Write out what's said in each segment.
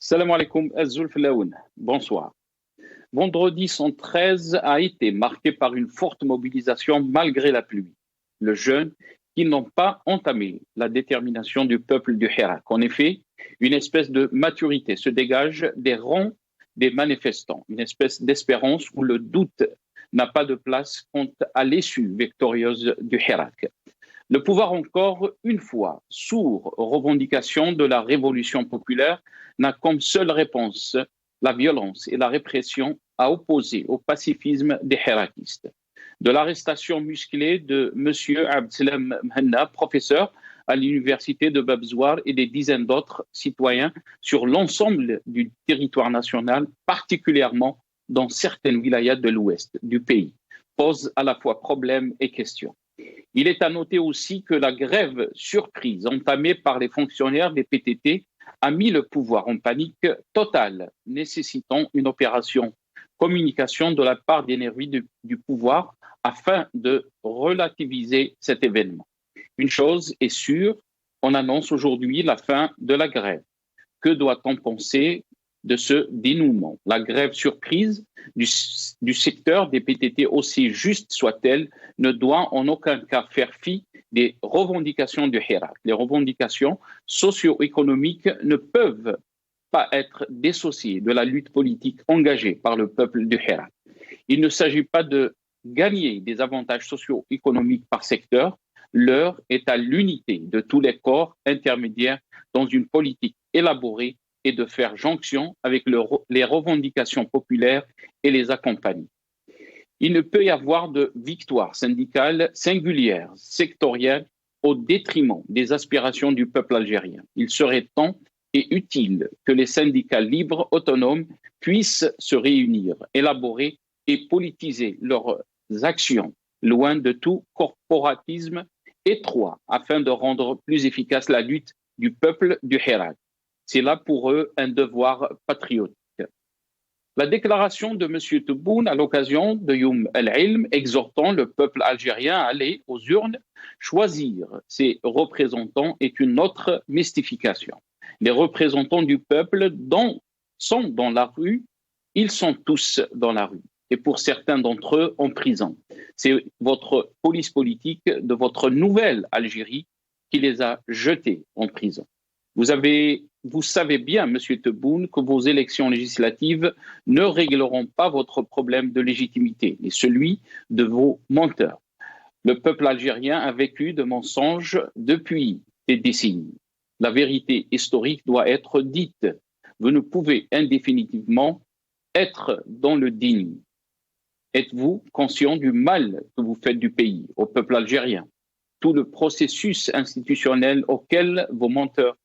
Salam alaikum, Azul Filaoun. Bonsoir. Vendredi 113 a été marqué par une forte mobilisation malgré la pluie. Le jeûne qui n'ont pas entamé la détermination du peuple du Hirak. En effet, une espèce de maturité se dégage des rangs des manifestants, une espèce d'espérance où le doute n'a pas de place quant à l'issue victorieuse du Hirak. Le pouvoir, encore une fois, sourd aux revendications de la révolution populaire, n'a comme seule réponse la violence et la répression à opposer au pacifisme des hirakistes. De l'arrestation musclée de M. Abdeslam Mhenna, professeur à l'université de Babzouar, et des dizaines d'autres citoyens sur l'ensemble du territoire national, particulièrement dans certaines wilayas de l'ouest du pays, pose à la fois problème et question. Il est à noter aussi que la grève surprise entamée par les fonctionnaires des PTT a mis le pouvoir en panique totale, nécessitant une opération communication de la part des nervis du pouvoir afin de relativiser cet événement. Une chose est sûre, on annonce aujourd'hui la fin de la grève. Que doit-on penser de ce dénouement? La grève surprise du secteur des PTT, aussi juste soit-elle, ne doit en aucun cas faire fi des revendications du Hirak. Les revendications socio-économiques ne peuvent pas être dissociées de la lutte politique engagée par le peuple du Hirak. Il ne s'agit pas de gagner des avantages socio-économiques par secteur. L'heure est à l'unité de tous les corps intermédiaires dans une politique élaborée et de faire jonction avec les revendications populaires et les accompagner. Il ne peut y avoir de victoire syndicale singulière, sectorielle, au détriment des aspirations du peuple algérien. Il serait temps et utile que les syndicats libres, autonomes, puissent se réunir, élaborer et politiser leurs actions, loin de tout corporatisme étroit, afin de rendre plus efficace la lutte du peuple du Hirak. C'est là pour eux un devoir patriotique. La déclaration de M. Tebboune à l'occasion de Youm el-Ilm, exhortant le peuple algérien à aller aux urnes choisir ses représentants, est une autre mystification. Les représentants du peuple sont dans la rue, ils sont tous dans la rue, et pour certains d'entre eux en prison. C'est votre police politique de votre nouvelle Algérie qui les a jetés en prison. Vous savez bien, Monsieur Tebboune, que vos élections législatives ne régleront pas votre problème de légitimité, mais celui de vos menteurs. Le peuple algérien a vécu de mensonges depuis des décennies. La vérité historique doit être dite. Vous ne pouvez indéfinitivement être dans le digne. Êtes-vous conscient du mal que vous faites du pays, au peuple algérien? Tout le processus institutionnel auquel vos menteurs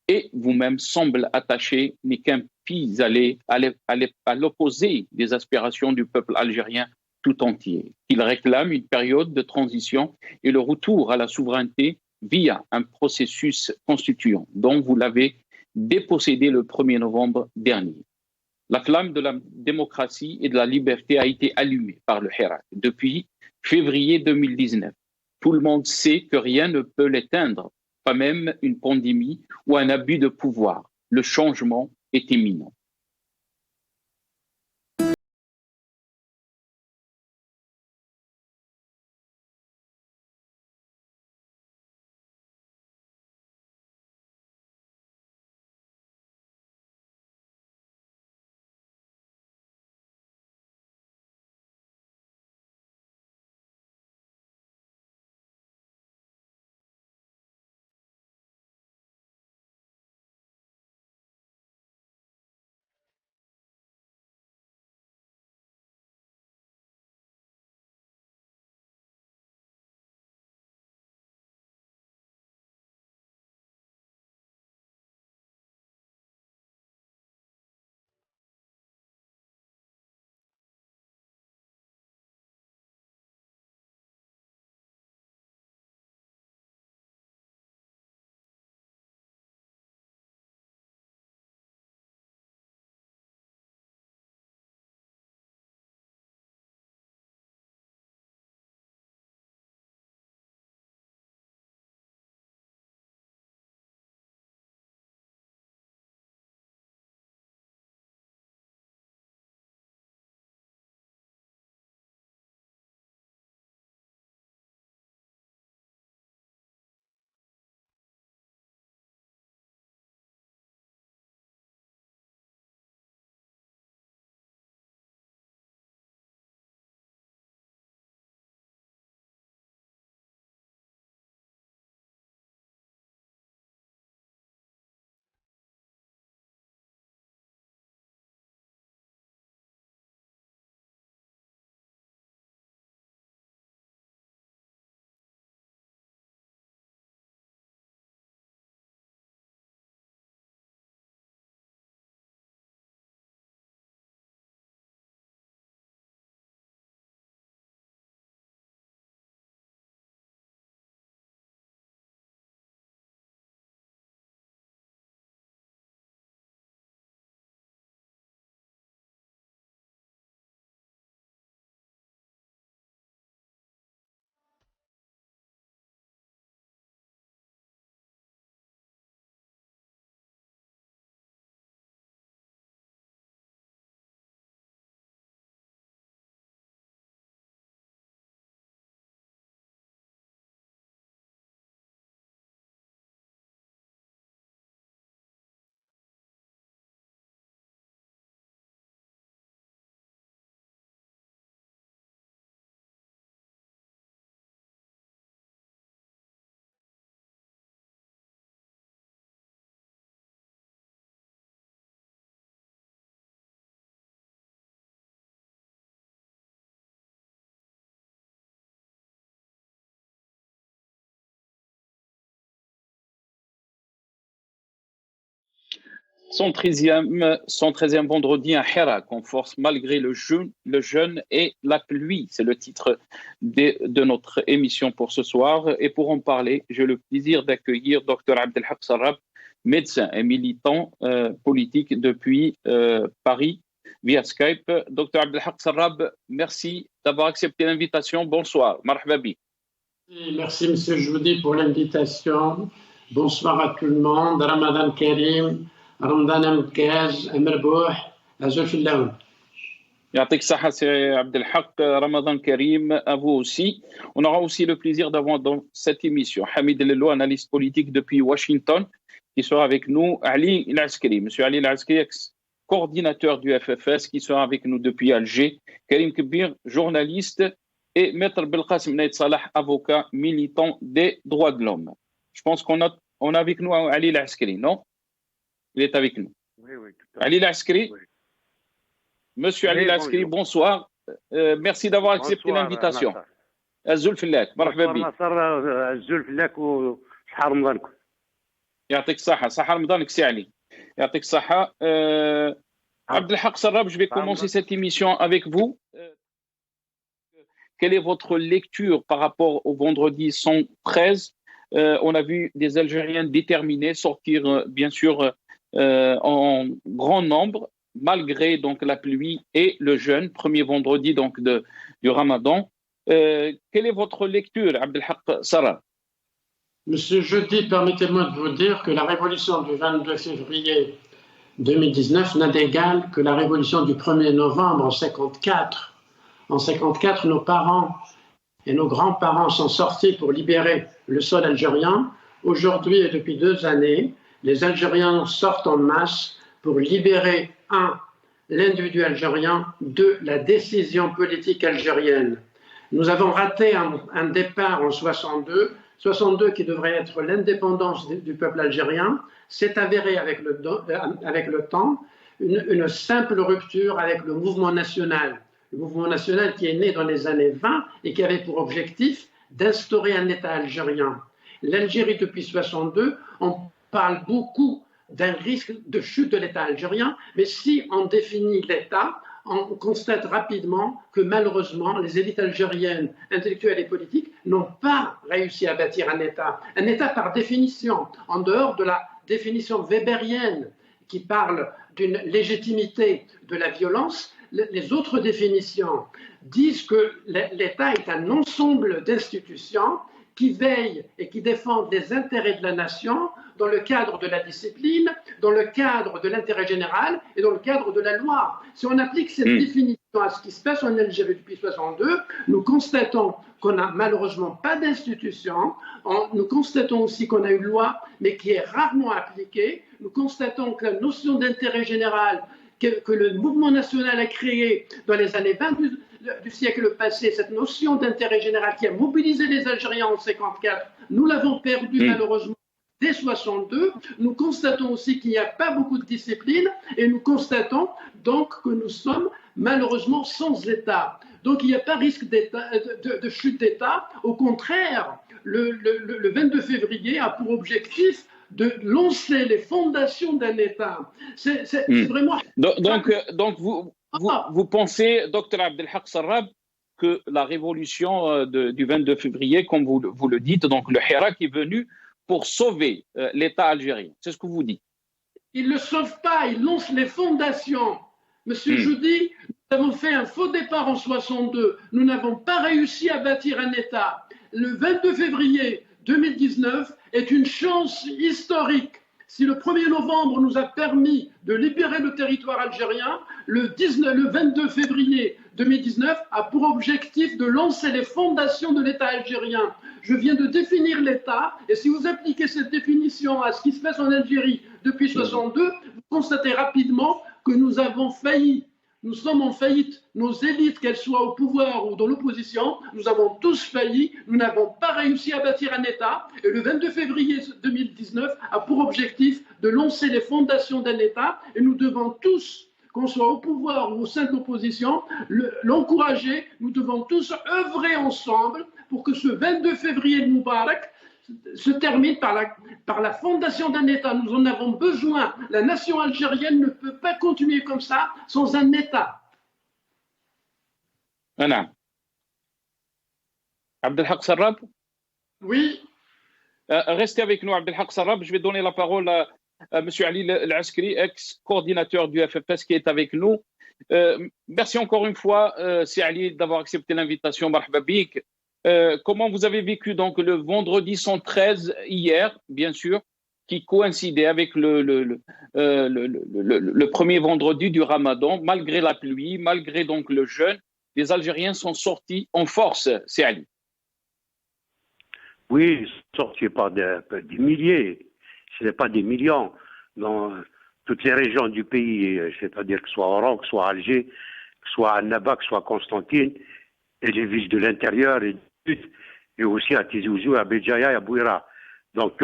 et vous-même semble attaché n'est qu'un pis-aller à l'opposé des aspirations du peuple algérien tout entier. Il réclame une période de transition et le retour à la souveraineté via un processus constituant dont vous l'avez dépossédé le 1er novembre dernier. La flamme de la démocratie et de la liberté a été allumée par le Hirak depuis février 2019. Tout le monde sait que rien ne peut l'éteindre, pas même une pandémie ou un abus de pouvoir. Le changement est imminent. 113e vendredi à Hira, qu'on force malgré le jeûne et la pluie. C'est le titre de notre émission pour ce soir. Et pour en parler, j'ai le plaisir d'accueillir Dr Abdelhak Sarrab, médecin et militant politique depuis Paris via Skype. Dr Abdelhak Sarrab, merci d'avoir accepté l'invitation. Bonsoir. Marhaba bi. Merci, Monsieur Joudi, pour l'invitation. Bonsoir à tout le monde. Ramadan Karim. رمضان مكاج مربوح أزول في اللون. يعطيك الصحة سي عبد الحق. Ramadan Karim à vous aussi. On aura aussi le plaisir d'avoir dans cette émission Hamid Lello, analyste politique depuis Washington, qui sera avec nous. Ali Laskri, Monsieur Ali Laskri, ex-coordinateur du FFS, qui sera avec nous depuis Alger. Karim Kbir, journaliste, et Maître Belkacem Naïd Salah, avocat militant des droits de l'homme. Je pense qu'on a avec nous Ali Laskri, non? Il est avec nous. Oui, tout à fait. Ali Laskri. Oui. Monsieur Ali Laskri, bonsoir. Merci d'avoir accepté l'invitation. Azul Fillak, marhaba bi. Azul Fillak ou Shahar Ramadan. يعطيك الصحة. صحة رمضانك سي علي. يعطيك الصحة. Abdelhak Sarrab, je vais commencer cette émission avec vous. Quelle est votre lecture par rapport au vendredi 113? On a vu des Algériens déterminés sortir, bien sûr, en grand nombre, malgré donc la pluie et le jeûne, premier vendredi donc du Ramadan. Quelle est votre lecture, Abdelhak Sarrab? Monsieur Jeudi, permettez-moi de vous dire que la révolution du 22 février 2019 n'a d'égal que la révolution du 1er novembre en 54. En 54, nos parents et nos grands-parents sont sortis pour libérer le sol algérien. Aujourd'hui et depuis 2 années, les Algériens sortent en masse pour libérer, 1, l'individu algérien, 2, la décision politique algérienne. Nous avons raté un départ en 62 qui devrait être l'indépendance du peuple algérien. C'est avéré avec le temps une simple rupture avec le mouvement national. Le mouvement national qui est né dans les années 20 et qui avait pour objectif d'instaurer un État algérien. L'Algérie, depuis 62, on parle beaucoup d'un risque de chute de l'État algérien, mais si on définit l'État, on constate rapidement que malheureusement, les élites algériennes, intellectuelles et politiques, n'ont pas réussi à bâtir un État. Un État par définition, en dehors de la définition weberienne qui parle d'une légitimité de la violence, les autres définitions disent que l'État est un ensemble d'institutions qui veillent et qui défendent les intérêts de la nation dans le cadre de la discipline, dans le cadre de l'intérêt général et dans le cadre de la loi. Si on applique cette définition à ce qui se passe en Algérie depuis 62, nous constatons qu'on n'a malheureusement pas d'institution, nous constatons aussi qu'on a une loi, mais qui est rarement appliquée, nous constatons que la notion d'intérêt général que le mouvement national a créée dans les années 20 du siècle passé, cette notion d'intérêt général qui a mobilisé les Algériens en 54, nous l'avons perdu malheureusement dès 62. Nous constatons aussi qu'il n'y a pas beaucoup de discipline et nous constatons donc que nous sommes malheureusement sans État. Donc il n'y a pas risque de chute d'État. Au contraire, le 22 février a pour objectif de lancer les fondations d'un État. C'est vraiment... Donc vous pensez, Dr Abdelhak Sarrab, que la révolution du 22 février, comme vous le dites, donc le Hira qui est venu pour sauver l'État algérien. C'est ce que vous dites. Il ne le sauve pas, il lance les fondations. Monsieur Joudi, nous avons fait un faux départ en 62. Nous n'avons pas réussi à bâtir un État. Le 22 février 2019 est une chance historique. Si le 1er novembre nous a permis de libérer le territoire algérien, le 22 février 2019 a pour objectif de lancer les fondations de l'État algérien. Je viens de définir l'État, et si vous appliquez cette définition à ce qui se passe en Algérie depuis 62, vous constatez rapidement que nous avons failli. Nous sommes en faillite. Nos élites, qu'elles soient au pouvoir ou dans l'opposition, nous avons tous failli. Nous n'avons pas réussi à bâtir un État. Et le 22 février 2019 a pour objectif de lancer les fondations d'un État. Et nous devons tous, qu'on soit au pouvoir ou au sein de l'opposition, l'encourager. Nous devons tous œuvrer ensemble pour que ce 22 février de Moubarak se termine par la fondation d'un État. Nous en avons besoin. La nation algérienne ne peut pas continuer comme ça sans un État. نعم. Abdelhak Sarrab. Oui. Restez avec nous, Abdelhak Sarrab. Je vais donner la parole à M. Ali El-Askri, ex-coordinateur du FFS, qui est avec nous. Merci encore une fois, c'est Ali, d'avoir accepté l'invitation. Marhaba bik. Comment vous avez vécu donc le vendredi 113 hier, bien sûr, qui coïncidait avec le premier vendredi du Ramadan, malgré la pluie, malgré donc le jeûne, les Algériens sont sortis en force, c'est Ali. Oui, sortis par des milliers, ce n'est pas des millions, dans toutes les régions du pays, c'est-à-dire que ce soit Oran, que ce soit Alger, que ce soit Annaba, que ce soit Constantine, et les villes de l'intérieur, et aussi à Tizi Ouzou, à Béjaïa et à Bouira. Donc,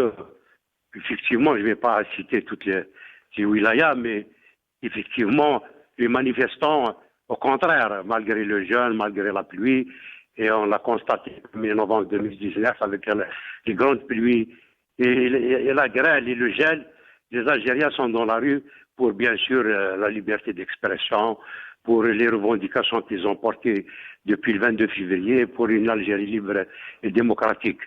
effectivement, je ne vais pas citer toutes les wilayas, mais effectivement, les manifestants, au contraire, malgré le jeûne, malgré la pluie, et on l'a constaté le 1er novembre 2019 avec les grandes pluies et la grêle et le gel, les Algériens sont dans la rue pour bien sûr la liberté d'expression, pour les revendications qu'ils ont portées depuis le 22 février, pour une Algérie libre et démocratique.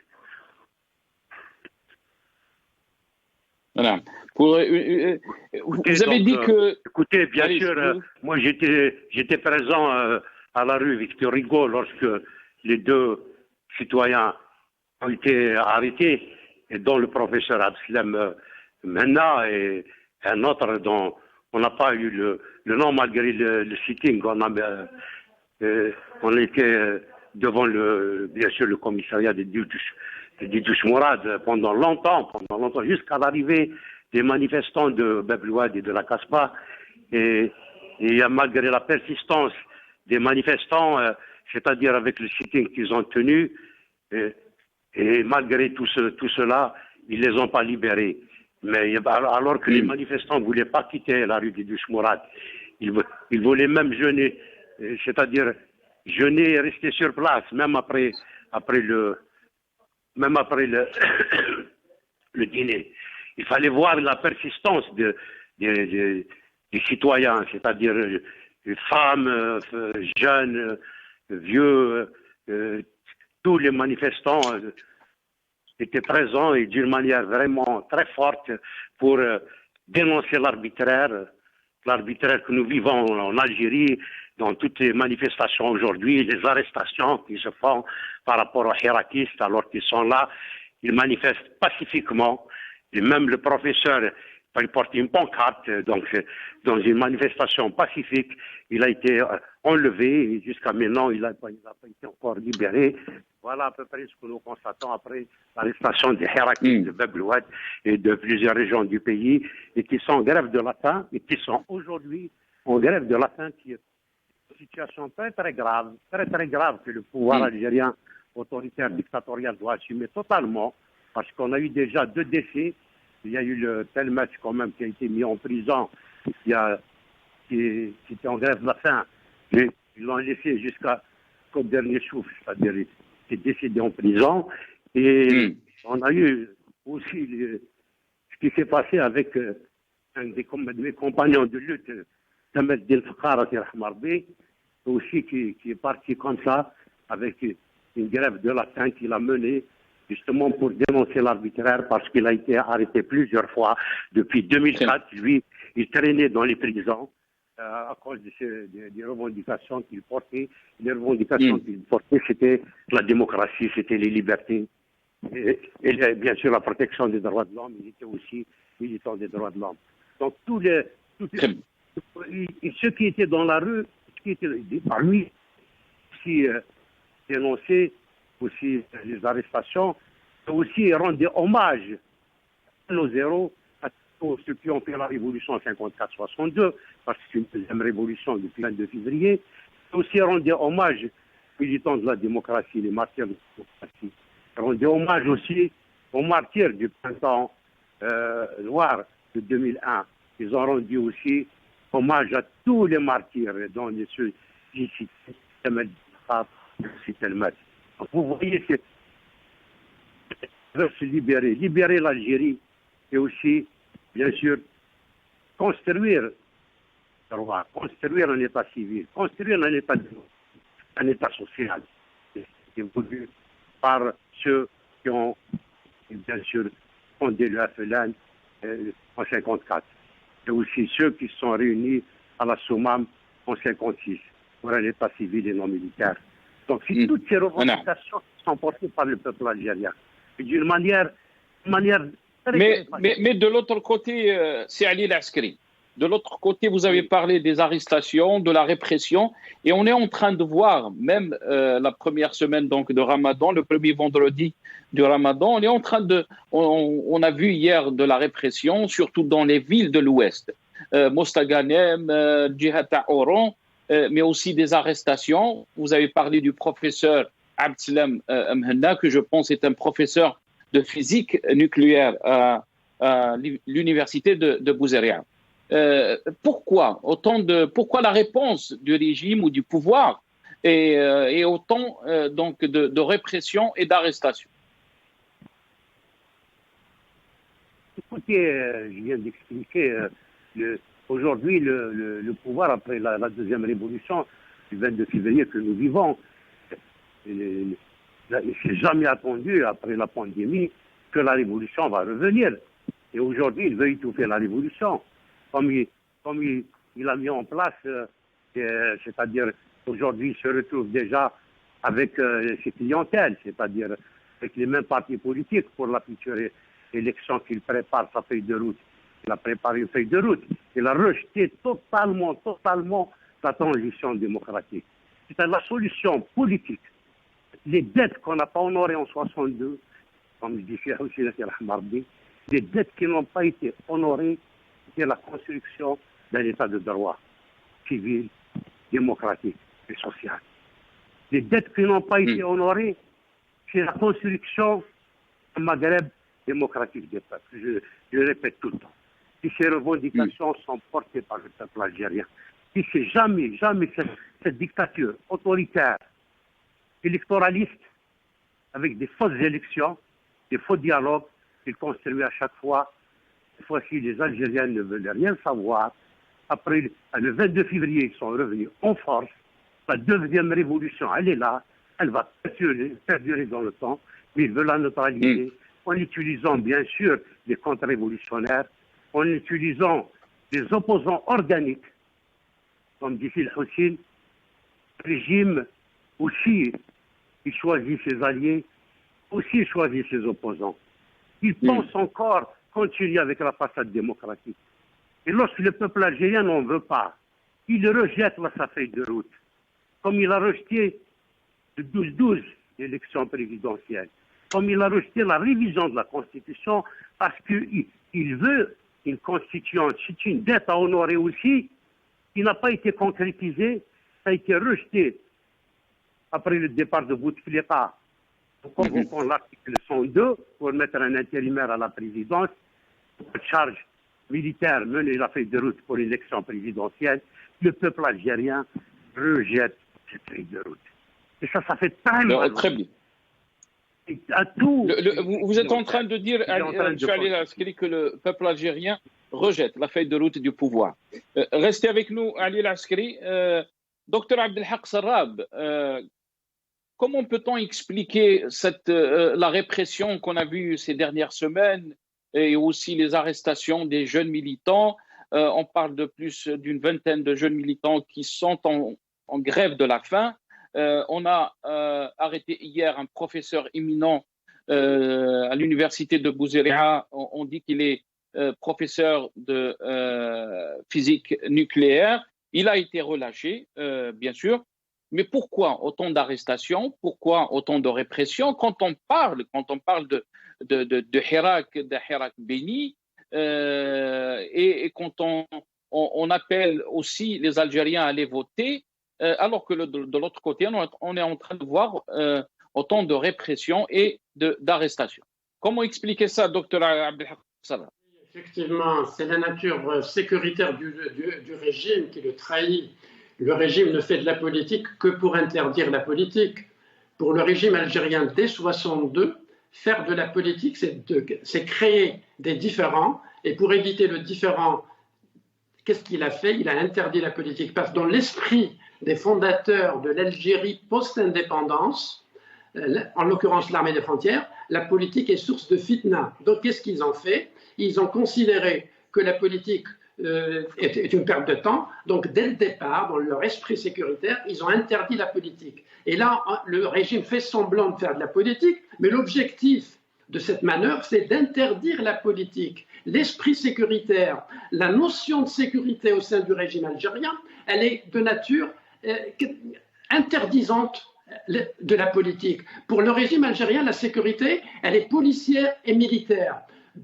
Voilà. Vous avez dit que... Écoutez, bien sûr, moi j'étais présent à la rue Victor Hugo lorsque les deux citoyens ont été arrêtés, et dont le professeur Abslem Menna et un autre dont on n'a pas eu le nom malgré le sitting. On était devant bien sûr le commissariat de Didouche Mourad pendant longtemps, jusqu'à l'arrivée des manifestants de Beblouad et de la Casbah. Et malgré la persistance des manifestants, c'est-à-dire avec le sitting qu'ils ont tenu, et malgré tout cela, ils ne les ont pas libérés. Mais alors que les manifestants ne voulaient pas quitter la rue des Douche-Mourad, ils voulaient même jeûner, c'est-à-dire jeûner et rester sur place, même après le le dîner. Il fallait voir la persistance des citoyens, c'est-à-dire femmes, jeunes, vieux, tous les manifestants étaient présents et d'une manière vraiment très forte pour dénoncer l'arbitraire que nous vivons en Algérie, dans toutes les manifestations aujourd'hui, les arrestations qui se font par rapport aux hirakistes alors qu'ils sont là, ils manifestent pacifiquement, et même le professeur, il porte une pancarte, donc dans une manifestation pacifique, il a été enlevé et jusqu'à maintenant il n'a pas été encore libéré. Voilà à peu près ce que nous constatons après l'arrestation des hirakistes de Beblouad et de plusieurs régions du pays, et qui sont en grève de la faim, et qui sont aujourd'hui en grève de la faim, qui est une situation très très grave que le pouvoir algérien autoritaire dictatorial doit assumer totalement, parce qu'on a eu déjà 2 décès. Il y a eu le Telmet quand même qui a été mis en prison, qui était en grève de la faim. Ils l'ont laissé jusqu'au dernier souffle, c'est-à-dire il est décédé en prison. Et on a eu aussi ce qui s'est passé avec un de mes compagnons de lutte, Tamed Del Fakar, aussi qui est parti comme ça, avec une grève de la faim qu'il a menée, justement pour dénoncer l'arbitraire, parce qu'il a été arrêté plusieurs fois depuis 2004. Lui, il traînait dans les prisons à cause des revendications qu'il portait. Les revendications qu'il portait, c'était la démocratie, c'était les libertés. Et bien sûr la protection des droits de l'homme. Il était aussi militant des droits de l'homme. Donc ceux qui étaient dans la rue, qui étaient par lui, aussi dénonçaient aussi les arrestations, et aussi rendaient hommage à nos héros, à tous ceux qui ont fait la révolution en 54-62, parce que c'est une deuxième révolution depuis le 22 février, et aussi rendaient hommage aux militants de la démocratie, les martyrs de la démocratie. Rendaient hommage aussi aux martyrs du printemps noir de 2001. Ils ont rendu aussi hommage à tous les martyrs, dont ceux qui citent le Vous voyez, veut se libérer l'Algérie et aussi, bien sûr, construire un État civil, construire un État social, qui est voulu par ceux qui ont, bien sûr, fondé le FLN en 1954, et aussi ceux qui se sont réunis à la Soumam en 1956 pour un État civil et non militaire. Donc, c'est toutes ces revendications qui sont portées par le peuple algérien, et d'une manière très mais de l'autre côté, c'est Ali Laskri. De l'autre côté, vous avez parlé des arrestations, de la répression, et on est en train de voir, même la première semaine donc, de Ramadan, le premier vendredi du Ramadan, on a vu hier de la répression, surtout dans les villes de l'Ouest, Mostaganem, Djihata Oran, mais aussi des arrestations. Vous avez parlé du professeur Abdeslam Mhenna, que je pense est un professeur de physique nucléaire à l'université de Bouzeria. Pourquoi la réponse du régime ou du pouvoir est autant donc de répression et d'arrestation? Écoutez, je viens d'expliquer, aujourd'hui le pouvoir, après la deuxième révolution du 22 février que nous vivons, il ne s'est jamais attendu, après la pandémie, que la révolution va revenir. Et aujourd'hui, il veut étouffer la révolution. Comme il a mis en place, c'est-à-dire aujourd'hui il se retrouve déjà avec ses clientèles, c'est-à-dire avec les mêmes partis politiques pour la future élection qu'il prépare sa feuille de route. Il a préparé une feuille de route. Il a rejeté totalement la transition démocratique. C'est la solution politique. Les dettes qu'on n'a pas honorées en 62, comme je disais aussi les dettes qui n'ont pas été honorées, c'est la construction d'un État de droit civil, démocratique et social. Les dettes qui n'ont pas été honorées, c'est la construction d'un Maghreb démocratique des peuples. Je le répète tout le temps. Si ces revendications sont portées par le peuple algérien, si c'est jamais cette dictature autoritaire, électoraliste, avec des fausses élections, des faux dialogues, qu'ils construisent à chaque fois. Cette fois-ci, les Algériens ne veulent rien savoir. Après le 22 février, ils sont revenus en force. La deuxième révolution, elle est là. Elle va perdurer dans le temps. Mais ils veulent la neutraliser en utilisant, bien sûr, des contre-révolutionnaires, en utilisant des opposants organiques, comme dit Hussein. Le régime aussi, il choisit ses alliés, aussi il choisit ses opposants. Il pense encore continuer avec la façade démocratique. Et lorsque le peuple algérien n'en veut pas, il rejette sa feuille de route. Comme il a rejeté le 12-12, l'élection présidentielle. Comme il a rejeté la révision de la Constitution, parce qu'il veut une Constitution. C'est une dette à honorer aussi, qui n'a pas été concrétisée. Ça a été rejeté après le départ de Bouteflika. Nous convoquons l'article 102 pour mettre un intérimaire à la présidence, pour charge militaire mener la feuille de route pour l'élection présidentielle. Le peuple algérien rejette cette feuille de route. Et ça fait très mal. Très bien. Vous êtes en train de dire, Ali, que le peuple algérien rejette la feuille de route du pouvoir. Restez avec nous, Ali Laskri. Docteur Abdelhak Sarrab, comment peut-on expliquer la répression qu'on a vue ces dernières semaines et aussi les arrestations des jeunes militants? On parle de plus d'une vingtaine de jeunes militants qui sont en grève de la faim. On a arrêté hier un professeur éminent à l'université de Bouzeria. On dit qu'il est professeur de physique nucléaire. Il a été relâché, bien sûr. Mais pourquoi autant d'arrestations? Pourquoi autant de répression quand on parle de Hirak béni et quand on appelle aussi les Algériens à aller voter, alors que de l'autre côté, on est en train de voir autant de répression et d'arrestations. Comment expliquer ça, docteur Abdelhak Sarrab? Effectivement, c'est la nature sécuritaire du régime qui le trahit. Le régime ne fait de la politique que pour interdire la politique. Pour le régime algérien, dès 1962, faire de la politique, c'est créer des différends. Et pour éviter le différend, qu'est-ce qu'il a fait? Il a interdit la politique. Parce que dans l'esprit des fondateurs de l'Algérie post-indépendance, en l'occurrence l'armée des frontières, la politique est source de fitna. Donc qu'est-ce qu'ils ont fait? Ils ont considéré que la politique est une perte de temps. Donc dès le départ, dans leur esprit sécuritaire, ils ont interdit la politique. Et là, le régime fait semblant de faire de la politique, mais l'objectif de cette manœuvre, c'est d'interdire la politique. L'esprit sécuritaire, la notion de sécurité au sein du régime algérien, elle est de nature interdisante de la politique. Pour le régime algérien, la sécurité, elle est policière et militaire.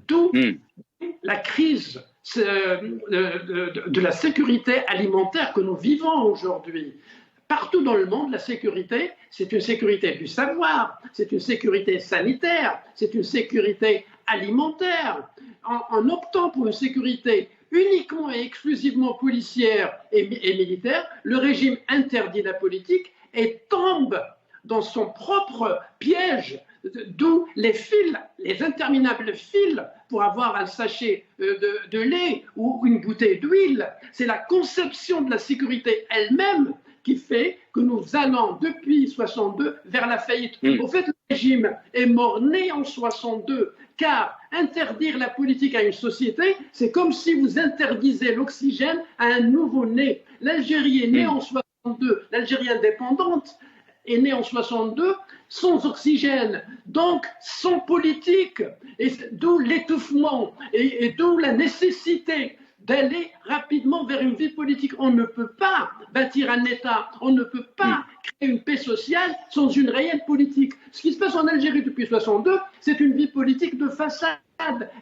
D'où la crise de la sécurité alimentaire que nous vivons aujourd'hui. Partout dans le monde, la sécurité, c'est une sécurité du savoir, c'est une sécurité sanitaire, c'est une sécurité alimentaire. En optant pour une sécurité uniquement et exclusivement policière et militaire, le régime interdit la politique et tombe dans son propre piège, d'où les fils, les interminables fils pour avoir un sachet de lait ou une bouteille d'huile. C'est la conception de la sécurité elle-même qui fait que nous allons depuis 62 vers la faillite. Au fait, le régime est mort-né en 62, car interdire la politique à une société, c'est comme si vous interdisez l'oxygène à un nouveau-né. L'Algérie est née en 62, l'Algérie indépendante est née en 62 sans oxygène, donc sans politique, et d'où l'étouffement et d'où la nécessité d'aller rapidement vers une vie politique. On ne peut pas bâtir un État, on ne peut pas créer une paix sociale sans une réelle politique. Ce qui se passe en Algérie depuis 62, c'est une vie politique de façade.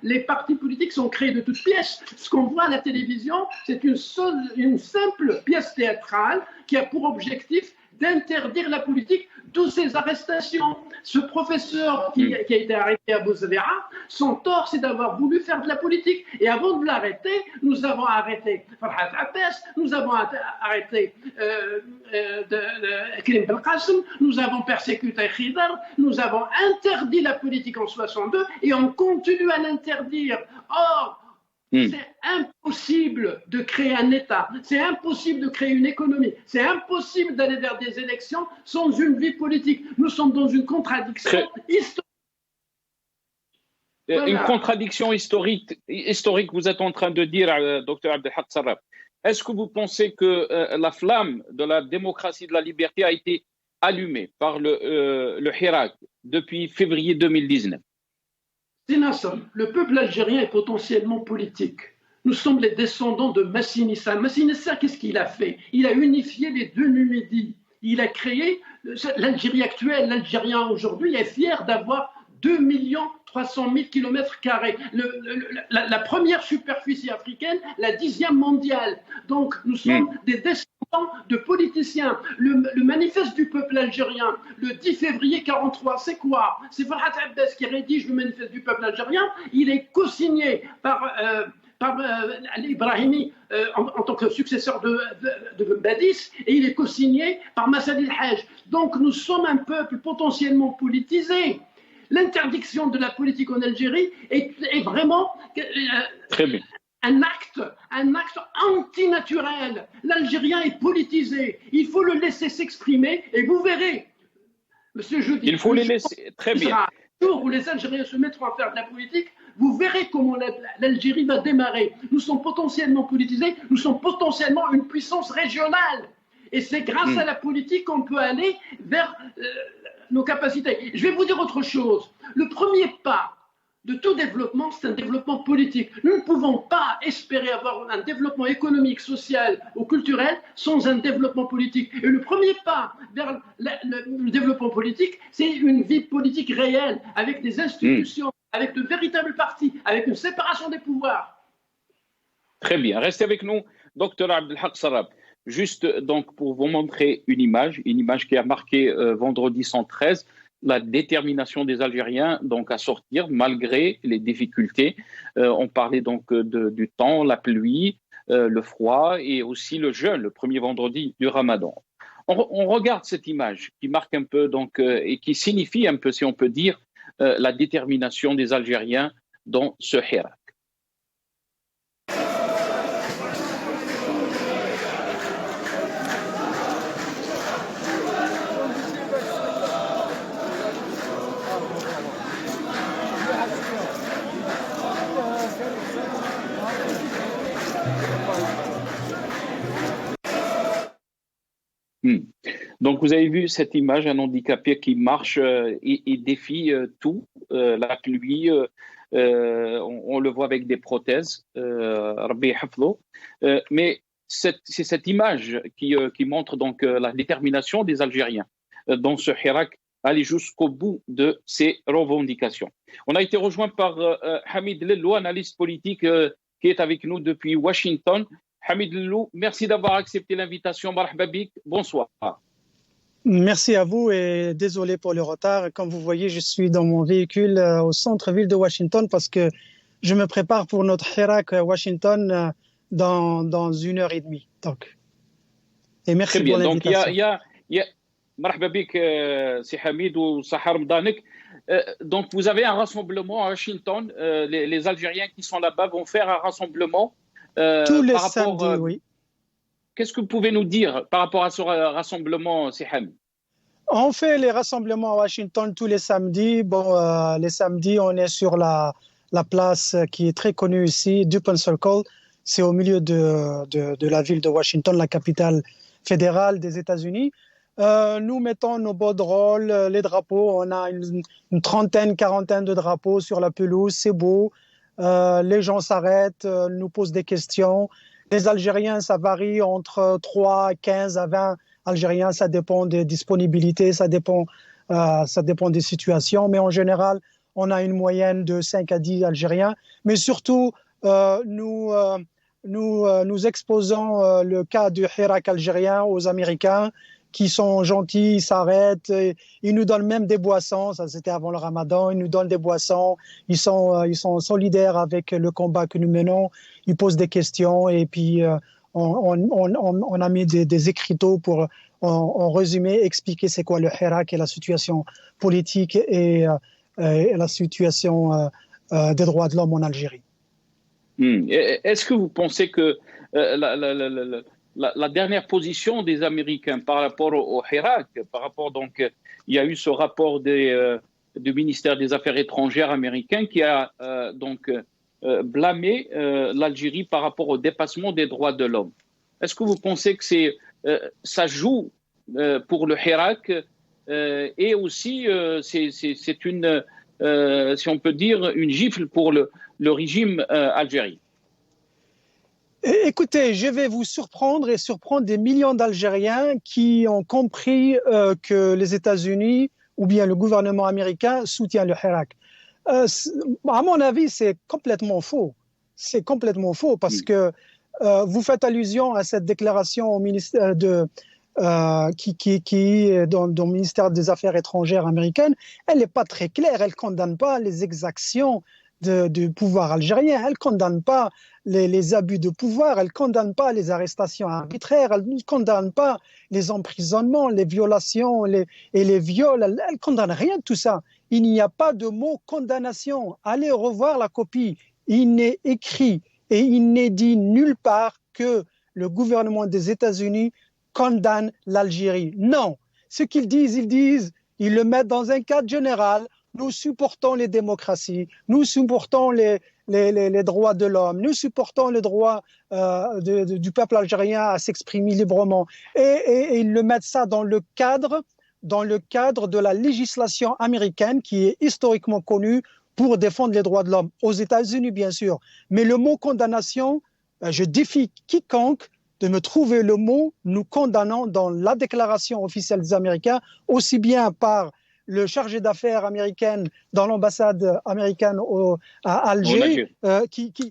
Les partis politiques sont créés de toutes pièces. Ce qu'on voit à la télévision, c'est une simple pièce théâtrale qui a pour objectif d'interdire la politique, d'où ces arrestations. Ce professeur qui a été arrêté à Bouzaïra, son tort, c'est d'avoir voulu faire de la politique. Et avant de l'arrêter, nous avons arrêté Farhat Abbas, nous avons arrêté Karim Belkacem, nous avons persécuté Khidr, nous avons interdit la politique en 62 et on continue à l'interdire. Or, c'est impossible de créer un État, c'est impossible de créer une économie, c'est impossible d'aller vers des élections sans une vie politique. Nous sommes dans une contradiction historique. Voilà. Une contradiction historique, vous êtes en train de dire, Dr Abdelhak Sarraf. Est-ce que vous pensez que la flamme de la démocratie, de la liberté a été allumée par le Hirak depuis février 2019? Le peuple algérien est potentiellement politique. Nous sommes les descendants de Massinissa. Massinissa, qu'est-ce qu'il a fait? Il a unifié les deux Numidies. Il a créé l'Algérie actuelle. L'Algérien aujourd'hui est fier d'avoir 2 300 000 km². La première superficie africaine, la 10e mondiale. Donc nous sommes des descendants de politiciens. Le manifeste du peuple algérien, le 10 février 1943, c'est quoi? C'est Farhat Abbas qui rédige le manifeste du peuple algérien. Il est co-signé par Ali Ibrahimi en tant que successeur de Badis, et il est co-signé par Massad El-Haj. Donc nous sommes un peuple potentiellement politisé. L'interdiction de la politique en Algérie est vraiment un acte antinaturel. L'Algérien est politisé. Il faut le laisser s'exprimer et vous verrez, monsieur Jeudi. Il faut les laisser. Très bien. Le jour où les Algériens se mettront à faire de la politique, vous verrez comment l'Algérie va démarrer. Nous sommes potentiellement politisés, nous sommes potentiellement une puissance régionale. Et c'est grâce à la politique qu'on peut aller vers nos capacités. Je vais vous dire autre chose. Le premier pas de tout développement, c'est un développement politique. Nous ne pouvons pas espérer avoir un développement économique, social ou culturel sans un développement politique. Et le premier pas vers le développement politique, c'est une vie politique réelle, avec des institutions, avec de véritables partis, avec une séparation des pouvoirs. Très bien. Restez avec nous, Dr Abdelhak Sarraf. Juste donc pour vous montrer une image qui a marqué vendredi 113 la détermination des Algériens donc à sortir malgré les difficultés. On parlait donc du temps, la pluie, le froid et aussi le jeûne, le premier vendredi du Ramadan. On regarde cette image qui marque un peu donc et qui signifie un peu, si on peut dire, la détermination des Algériens dans ce Hirak. Donc, vous avez vu cette image, un handicapé qui marche et défie tout, la pluie, on le voit avec des prothèses, Rabbi Haflo. Mais c'est cette image qui montre donc la détermination des Algériens dans ce Hirak, aller jusqu'au bout de ses revendications. On a été rejoint par Hamid Lellou, analyste politique qui est avec nous depuis Washington. Hamid Lellou, merci d'avoir accepté l'invitation. Marhaba bik, bonsoir. Merci à vous et désolé pour le retard. Comme vous voyez, je suis dans mon véhicule au centre-ville de Washington parce que je me prépare pour notre Hirak Washington dans 1h30. Donc, et merci pour l'invitation. Donc, Marhaba bik, c'est Hamid ou Sahar Mdanik. Donc, vous avez un rassemblement à Washington. Les Algériens qui sont là-bas vont faire un rassemblement. Tous les samedis, oui. Qu'est-ce que vous pouvez nous dire par rapport à ce rassemblement, Siham? On fait les rassemblements à Washington tous les samedis. Bon, les samedis, on est sur la place qui est très connue ici, Dupont Circle. C'est au milieu de la ville de Washington, la capitale fédérale des États-Unis. Nous mettons nos banderoles, les drapeaux. On a une trentaine, quarantaine de drapeaux sur la pelouse. C'est beau. Les gens s'arrêtent, nous posent des questions. Les Algériens, ça varie entre 3, 15 à 20 Algériens. Ça dépend des disponibilités, ça dépend des situations. Mais en général, on a une moyenne de 5 à 10 Algériens. Mais surtout, nous exposons le cas du Hirak algérien aux Américains qui sont gentils, ils s'arrêtent, ils nous donnent même des boissons, ça c'était avant le Ramadan, ils nous donnent des boissons, ils sont solidaires avec le combat que nous menons, ils posent des questions et puis on a mis des écriteaux pour en résumé expliquer c'est quoi le Hirak et la situation politique et la situation des droits de l'homme en Algérie. Est-ce que vous pensez que la dernière position des Américains par rapport au Hirak, il y a eu ce rapport du ministère des Affaires étrangères américain qui a blâmé l'Algérie par rapport au dépassement des droits de l'homme. Est-ce que vous pensez que ça joue pour le Hirak et aussi c'est une, si on peut dire, une gifle pour le régime algérien? Écoutez, je vais vous surprendre et surprendre des millions d'Algériens qui ont compris que les États-Unis ou bien le gouvernement américain soutient le Hirak. À mon avis, c'est complètement faux. C'est complètement faux parce que vous faites allusion à cette déclaration au ministère qui est dans le ministère des Affaires étrangères américaine. Elle n'est pas très claire. Elle ne condamne pas les exactions du pouvoir algérien. Elle ne condamne pas les abus de pouvoir, elle ne condamne pas les arrestations arbitraires, elle ne condamne pas les emprisonnements, les violations et les viols, elle ne condamne rien de tout ça. Il n'y a pas de mot condamnation. Allez revoir la copie. Il n'est écrit et il n'est dit nulle part que le gouvernement des États-Unis condamne l'Algérie. Non. Ce qu'ils disent, ils le mettent dans un cadre général. Nous supportons les démocraties, nous supportons les droits de l'homme, nous supportons le droit du peuple algérien à s'exprimer librement. Et ils le mettent ça dans le cadre de la législation américaine qui est historiquement connue pour défendre les droits de l'homme, aux États-Unis bien sûr. Mais le mot condamnation, je défie quiconque de me trouver le mot nous condamnons dans la déclaration officielle des Américains, aussi bien par le chargé d'affaires américain dans l'ambassade américaine à Alger,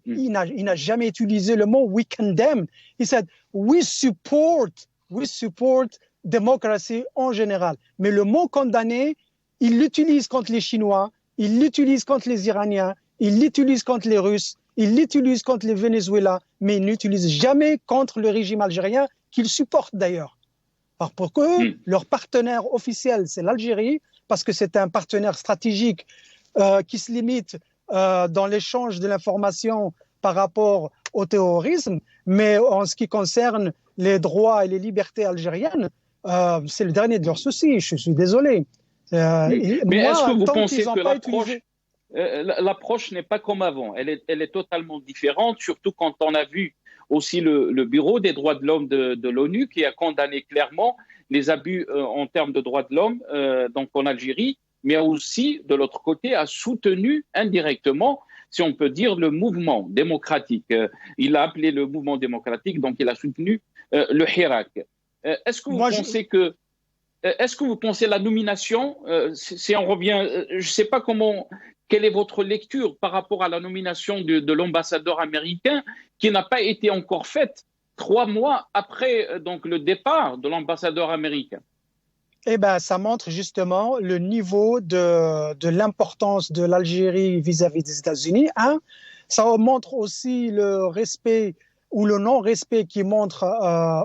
il n'a jamais utilisé le mot we condemn. Il said we support democracy en général. Mais le mot condamner, il l'utilise contre les Chinois, il l'utilise contre les Iraniens, il l'utilise contre les Russes, il l'utilise contre les Venezuela, mais il n'utilise jamais contre le régime algérien qu'il supporte d'ailleurs. Alors pourquoi leur partenaire officiel, c'est l'Algérie, parce que c'est un partenaire stratégique qui se limite dans l'échange de l'information par rapport au terrorisme, mais en ce qui concerne les droits et les libertés algériennes, c'est le dernier de leurs soucis, je suis désolé. Mais Moi, est-ce que vous tant pensez qu'ils n'ont que pas utilisé... l'approche n'est pas comme avant? Elle est totalement différente, surtout quand on a vu aussi le Bureau des droits de l'homme de l'ONU qui a condamné clairement les abus en termes de droits de l'homme donc en Algérie, mais aussi, de l'autre côté, a soutenu indirectement, si on peut dire, le mouvement démocratique. Il a appelé le mouvement démocratique, donc il a soutenu le Hirak. Est-ce que vous pensez que est-ce que vous pensez la nomination, si on revient, je ne sais pas quelle est votre lecture par rapport à la nomination de l'ambassadeur américain qui n'a pas été encore faite 3 mois après donc, le départ de l'ambassadeur américain? Eh bien, ça montre justement le niveau de l'importance de l'Algérie vis-à-vis des États-Unis. Ça montre aussi le respect ou le non-respect qu'il montre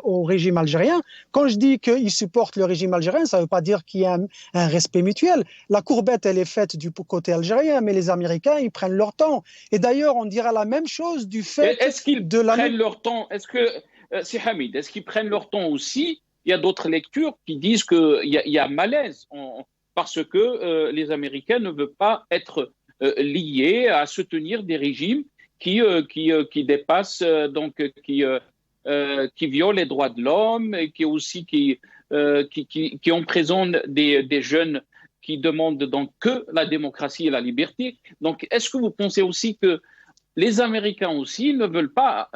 au régime algérien. Quand je dis qu'il supporte le régime algérien, ça ne veut pas dire qu'il y a un respect mutuel. La courbette, elle est faite du côté algérien, mais les Américains, ils prennent leur temps. Et d'ailleurs, on dira la même chose du fait est-ce qu'ils prennent leur temps? Est-ce que, c'est Hamid, est-ce qu'ils prennent leur temps aussi? Il y a d'autres lectures qui disent qu'il y a malaise parce que les Américains ne veulent pas être liés à soutenir des régimes qui dépassent, donc qui violent les droits de l'homme et qui emprisonnent des jeunes qui demandent donc que la démocratie et la liberté. Donc, est-ce que vous pensez aussi que les Américains aussi ne veulent pas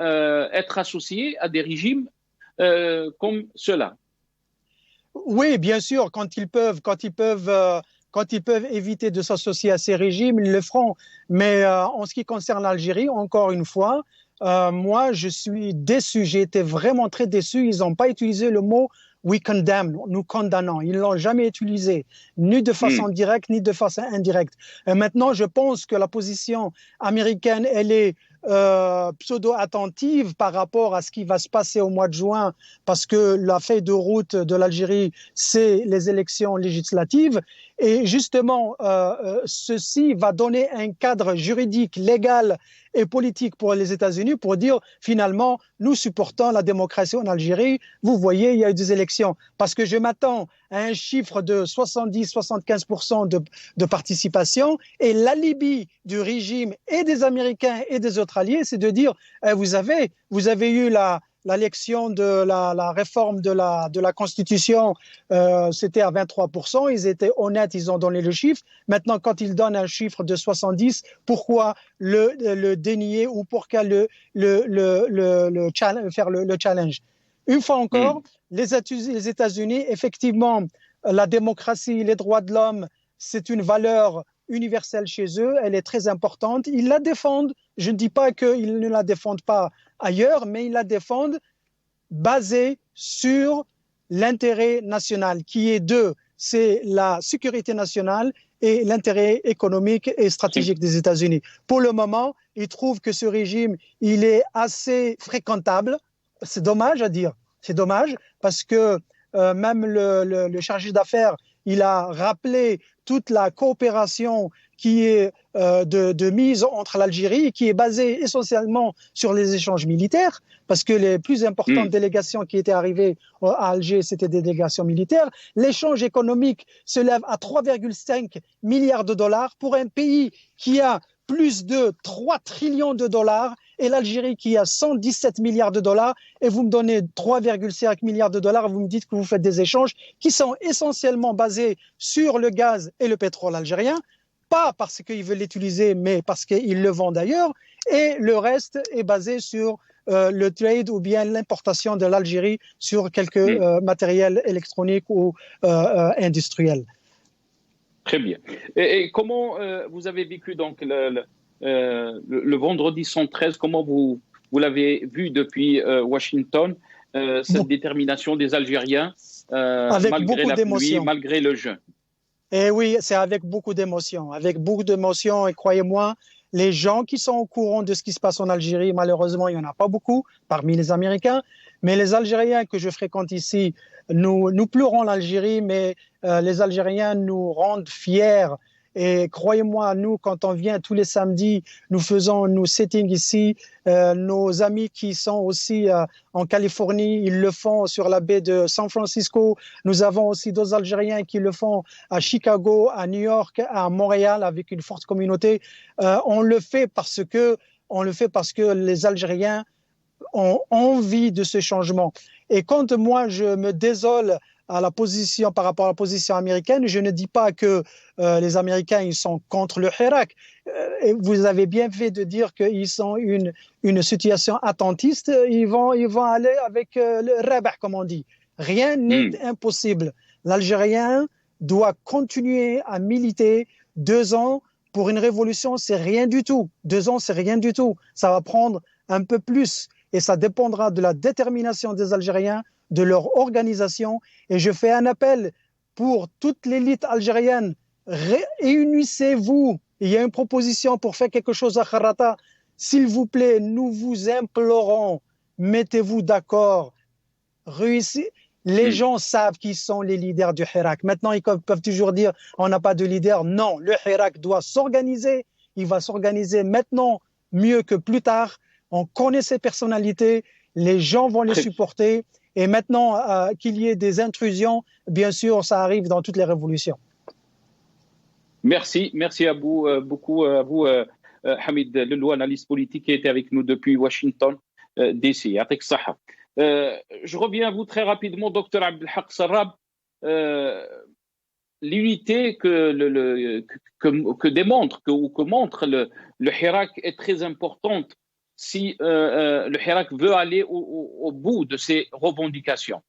être associés à des régimes comme cela? Oui, bien sûr, quand ils peuvent éviter de s'associer à ces régimes, ils le feront. Mais en ce qui concerne l'Algérie, encore une fois, moi, je suis déçu. J'ai été vraiment très déçu. Ils n'ont pas utilisé le mot we condemn, nous condamnons. Ils ne l'ont jamais utilisé, ni de façon directe, ni de façon indirecte. Et maintenant, je pense que la position américaine, elle est pseudo-attentive par rapport à ce qui va se passer au mois de juin, parce que la feuille de route de l'Algérie, c'est les élections législatives. Et justement, ceci va donner un cadre juridique, légal et politique pour les États-Unis pour dire finalement, nous supportons la démocratie en Algérie. Vous voyez, il y a eu des élections. Parce que je m'attends à un chiffre de 70-75% de participation. Et l'alibi du régime et des Américains et des autres alliés, c'est de dire, vous avez eu l'élection de la réforme de la Constitution, c'était à 23%. Ils étaient honnêtes, ils ont donné le chiffre. Maintenant, quand ils donnent un chiffre de 70, pourquoi le dénier ou pourquoi faire le challenge? Une fois encore, les États-Unis, effectivement, la démocratie, les droits de l'homme, c'est une valeur universelle chez eux. Elle est très importante. Ils la défendent. Je ne dis pas qu'ils ne la défendent pas ailleurs, mais ils la défendent basée sur l'intérêt national, qui est c'est la sécurité nationale et l'intérêt économique et stratégique des États-Unis. Pour le moment, ils trouvent que ce régime, il est assez fréquentable. C'est dommage à dire. C'est dommage parce que même le chargé d'affaires, il a rappelé toute la coopération qui est de mise entre l'Algérie, qui est basée essentiellement sur les échanges militaires, parce que les plus importantes délégations qui étaient arrivées à Alger, c'était des délégations militaires. L'échange économique se lève à 3,5 milliards de dollars pour un pays qui a plus de 3 trillions de dollars et l'Algérie qui a 117 milliards de dollars et vous me donnez 3,5 milliards de dollars et vous me dites que vous faites des échanges qui sont essentiellement basés sur le gaz et le pétrole algérien, pas parce qu'ils veulent l'utiliser mais parce qu'ils le vendent ailleurs, et le reste est basé sur le trade ou bien l'importation de l'Algérie sur quelques matériels électroniques ou industriels. Très bien. Et comment vous avez vécu donc le vendredi 113, comment vous l'avez vu depuis Washington, cette détermination des Algériens malgré la pluie, malgré le jeûne? Et oui, c'est avec beaucoup d'émotion. Et croyez-moi, les gens qui sont au courant de ce qui se passe en Algérie, malheureusement, il n'y en a pas beaucoup parmi les Américains. Mais les Algériens que je fréquente ici, nous pleurons l'Algérie, mais les Algériens nous rendent fiers Et croyez-moi, nous, quand on vient tous les samedis, nous faisons nos settings ici. Nos amis qui sont aussi en Californie, ils le font sur la baie de San Francisco. Nous avons aussi d'autres Algériens qui le font à Chicago, à New York, à Montréal, avec une forte communauté. On le fait parce que les Algériens ont envie de ce changement. Et quand moi, je me désole à la position, par rapport à la position américaine, je ne dis pas que les Américains ils sont contre le Hirak. Et vous avez bien fait de dire qu'ils sont une situation attentiste. Ils vont aller avec le rabah, comme on dit. Rien n'est impossible. L'Algérien doit continuer à militer 2 ans pour une révolution, c'est rien du tout. 2 ans, c'est rien du tout. Ça va prendre un peu plus. Et ça dépendra de la détermination des Algériens, de leur organisation. Et je fais un appel pour toute l'élite algérienne. Réunissez-vous. Il y a une proposition pour faire quelque chose à Kharata. S'il vous plaît, nous vous implorons, mettez-vous d'accord. Les gens savent qui sont les leaders du Hirak. Maintenant, ils peuvent toujours dire on n'a pas de leader. Non, le Hirak doit s'organiser. Il va s'organiser maintenant mieux que plus tard. On connaît ses personnalités, les gens vont les supporter. Et maintenant, qu'il y ait des intrusions, bien sûr, ça arrive dans toutes les révolutions. Merci beaucoup à vous, Hamid Lelou, analyste politique qui était avec nous depuis Washington, D.C. Je reviens à vous très rapidement, Dr Abdelhak Sarrab. L'unité que démontre, que montre le Hirak est très importante si le Hirak veut aller au bout de ses revendications.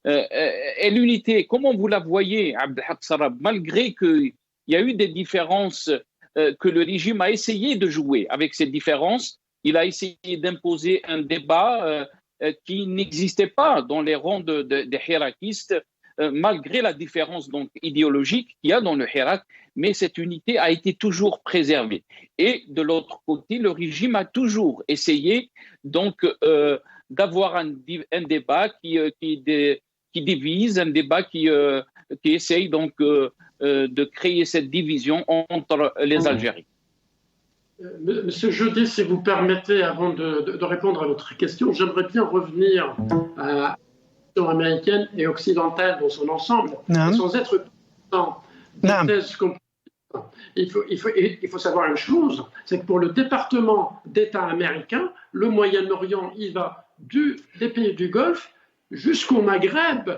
Et l'unité, comment vous la voyez, Abdelhak Sarrab, malgré qu'il y a eu des différences que le régime a essayé de jouer avec ces différences, il a essayé d'imposer un débat qui n'existait pas dans les rangs des hirakistes, malgré la différence donc idéologique qu'il y a dans le Hirak, mais cette unité a été toujours préservée. Et de l'autre côté, le régime a toujours essayé donc d'avoir un débat qui divise, un débat qui essaye donc de créer cette division entre les Algériens. Monsieur Jodé, si vous permettez, avant de répondre à votre question, j'aimerais bien revenir à américaine et occidentale dans son ensemble, sans être dans des thèses complètes. Il faut savoir une chose, c'est que pour le département d'État américain, le Moyen-Orient, il va des pays du Golfe jusqu'au Maghreb.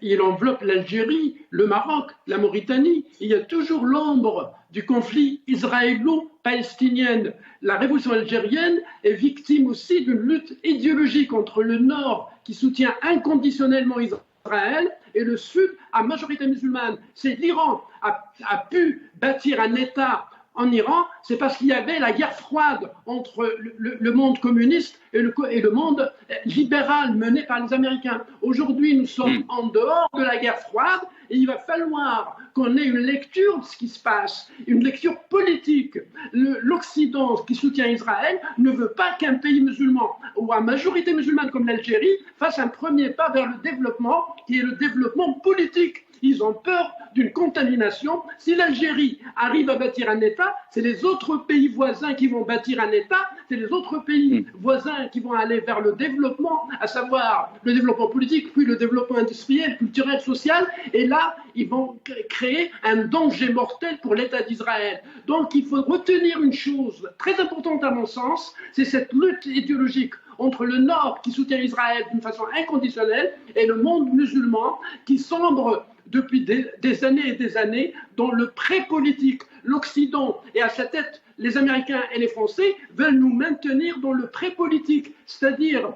Il enveloppe l'Algérie, le Maroc, la Mauritanie. Il y a toujours l'ombre du conflit israélo-palestinien. La révolution algérienne est victime aussi d'une lutte idéologique entre le Nord, qui soutient inconditionnellement Israël, et le Sud, à majorité musulmane. C'est l'Iran a pu bâtir un État en Iran, c'est parce qu'il y avait la guerre froide entre le monde communiste et le monde libéral mené par les Américains. Aujourd'hui, nous sommes en dehors de la guerre froide et il va falloir qu'on ait une lecture de ce qui se passe, une lecture politique. L'Occident qui soutient Israël ne veut pas qu'un pays musulman ou à majorité musulmane comme l'Algérie fasse un premier pas vers le développement qui est le développement politique. Ils ont peur d'une contamination. Si l'Algérie arrive à bâtir un État, c'est les autres pays voisins qui vont bâtir un État, c'est les autres pays voisins qui vont aller vers le développement, à savoir le développement politique, puis le développement industriel, culturel, social, et là, ils vont créer un danger mortel pour l'État d'Israël. Donc, il faut retenir une chose très importante à mon sens, c'est cette lutte idéologique entre le Nord qui soutient Israël d'une façon inconditionnelle et le monde musulman qui sombre depuis des années et des années dans le pré-politique. L'Occident et à sa tête les Américains et les Français veulent nous maintenir dans le pré-politique, c'est-à-dire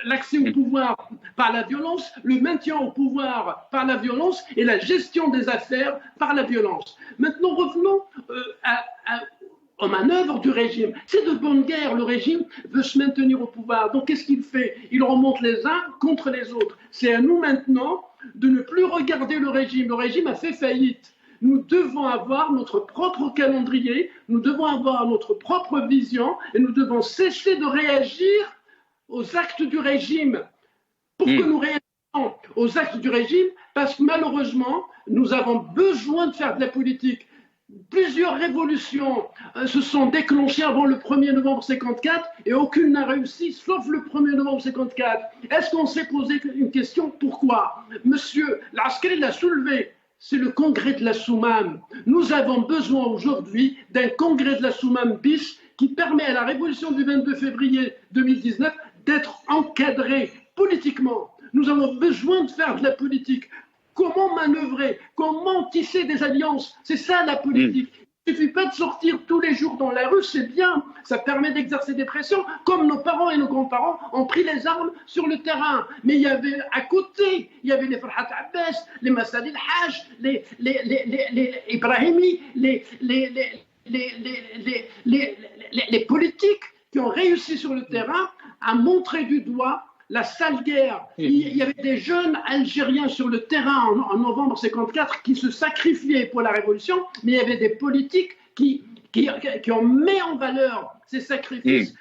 l'accès au pouvoir par la violence, le maintien au pouvoir par la violence et la gestion des affaires par la violence. Maintenant, revenons aux manœuvres du régime. C'est de bonne guerre, le régime veut se maintenir au pouvoir. Donc qu'est-ce qu'il fait? Il remonte les uns contre les autres. C'est à nous maintenant de ne plus regarder le régime. Le régime a fait faillite. Nous devons avoir notre propre calendrier, nous devons avoir notre propre vision et nous devons cesser de réagir aux actes du régime. Pourquoi nous réagissons aux actes du régime? Parce que malheureusement, nous avons besoin de faire de la politique. Plusieurs révolutions se sont déclenchées avant le 1er novembre 54 et aucune n'a réussi, sauf le 1er novembre 54. Est-ce qu'on s'est posé une question? Pourquoi? Monsieur Laskari l'a soulevé. C'est le congrès de la Soumam. Nous avons besoin aujourd'hui d'un congrès de la Soumam bis qui permet à la révolution du 22 février 2019 d'être encadrée politiquement. Nous avons besoin de faire de la politique. Comment manœuvrer? Comment tisser des alliances? C'est ça la politique. Il ne suffit pas de sortir tous les jours dans la rue, c'est bien, ça permet d'exercer des pressions, comme nos parents et nos grands-parents ont pris les armes sur le terrain. Mais il y avait à côté, il y avait les Farhat Abbas, les Massad el-Hajj, les Ibrahimi, les politiques qui ont réussi sur le terrain à montrer du doigt la sale guerre. Il y avait des jeunes Algériens sur le terrain en novembre 54 qui se sacrifiaient pour la révolution, mais il y avait des politiques qui ont mis en valeur ces sacrifices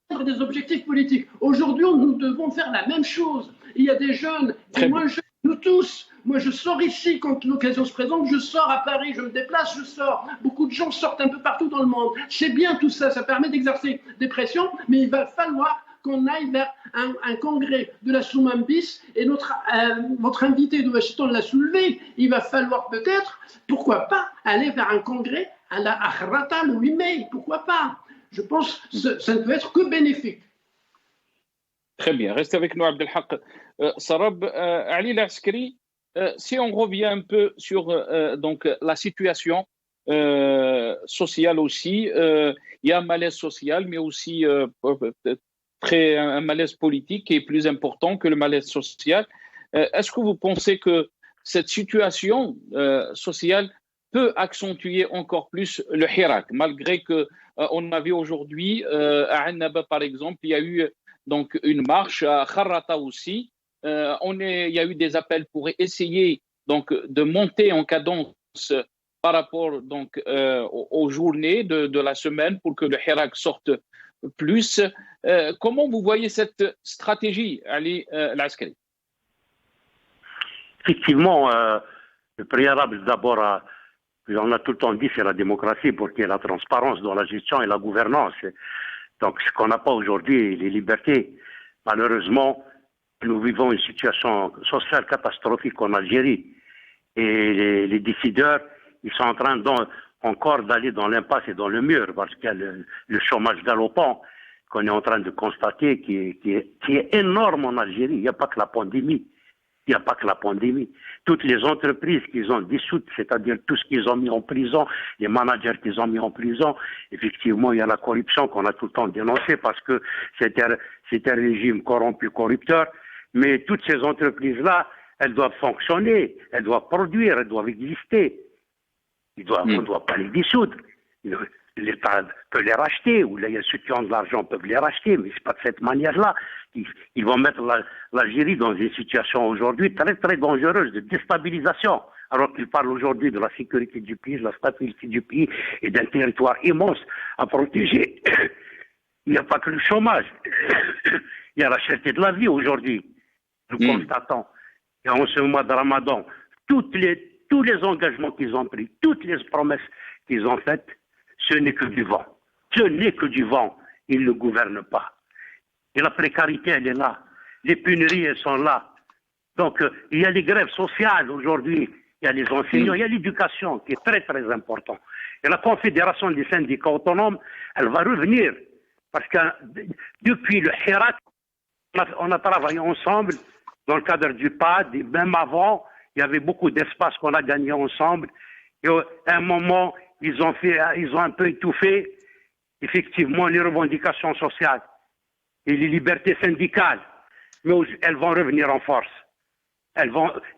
pour des objectifs politiques. Aujourd'hui, nous devons faire la même chose. Il y a des jeunes, des moins jeunes, nous tous. Moi, je sors ici quand l'occasion se présente, je sors à Paris, je me déplace, je sors. Beaucoup de gens sortent un peu partout dans le monde. C'est bien tout ça, ça permet d'exercer des pressions, mais il va falloir qu'on aille vers un congrès de la Soumam bis et votre invité de Washington l'a soulevé. Il va falloir peut-être, pourquoi pas, aller vers un congrès à la Akhrata le 8 mai. Pourquoi pas? Je pense que ça ne peut être que bénéfique. Très bien. Restez avec nous, Abdelhak. Sarab, Ali Laskari, si on revient un peu sur donc, la situation sociale aussi, il y a un malaise social, mais aussi un malaise politique qui est plus important que le malaise social. Est-ce que vous pensez que cette situation sociale peut accentuer encore plus le Hirak, malgré que on a vu aujourd'hui à Annaba par exemple, il y a eu donc une marche à Kharrata aussi. Il y a eu des appels pour essayer donc de monter en cadence par rapport donc aux journées de la semaine pour que le Hirak sorte plus. Comment vous voyez cette stratégie, Ali Laskari? Effectivement, le préalable d'abord, on a tout le temps dit, c'est la démocratie pour qu'il y ait la transparence dans la gestion et la gouvernance. Donc, ce qu'on n'a pas aujourd'hui, les libertés. Malheureusement, nous vivons une situation sociale catastrophique en Algérie. Et les décideurs, ils sont en train encore d'aller dans l'impasse et dans le mur, parce qu'il y a le chômage galopant qu'on est en train de constater, qui est énorme en Algérie. Il n'y a pas que la pandémie. Il n'y a pas que la pandémie. Toutes les entreprises qu'ils ont dissoutes, c'est-à-dire tout ce qu'ils ont mis en prison, les managers qu'ils ont mis en prison, effectivement, il y a la corruption qu'on a tout le temps dénoncée parce que c'est un régime corrompu, corrupteur. Mais toutes ces entreprises-là, elles doivent fonctionner, elles doivent produire, elles doivent exister. On ne doit pas les dissoudre. L'État peut les racheter, ou ceux qui ont de l'argent peuvent les racheter, mais ce n'est pas de cette manière-là. Ils vont mettre l'Algérie dans une situation aujourd'hui très très dangereuse de déstabilisation, alors qu'ils parlent aujourd'hui de la sécurité du pays, de la stabilité du pays et d'un territoire immense à protéger. Il n'y a pas que le chômage, il y a la cherté de la vie aujourd'hui. Nous constatons, et en ce mois de Ramadan, tous les engagements qu'ils ont pris, toutes les promesses qu'ils ont faites, ce n'est que du vent. Ce n'est que du vent. Ils ne gouvernent pas. Et la précarité, elle est là. Les pénuries, elles sont là. Donc, il y a les grèves sociales aujourd'hui. Il y a les enseignants. Il y a l'éducation qui est très, très important. Et la Confédération des syndicats autonomes, elle va revenir. Parce que depuis le Hirak, on a travaillé ensemble dans le cadre du PAD. Et même avant, il y avait beaucoup d'espace qu'on a gagné ensemble. Et à un moment, ils ont un peu étouffé, effectivement, les revendications sociales et les libertés syndicales. Mais elles vont revenir en force.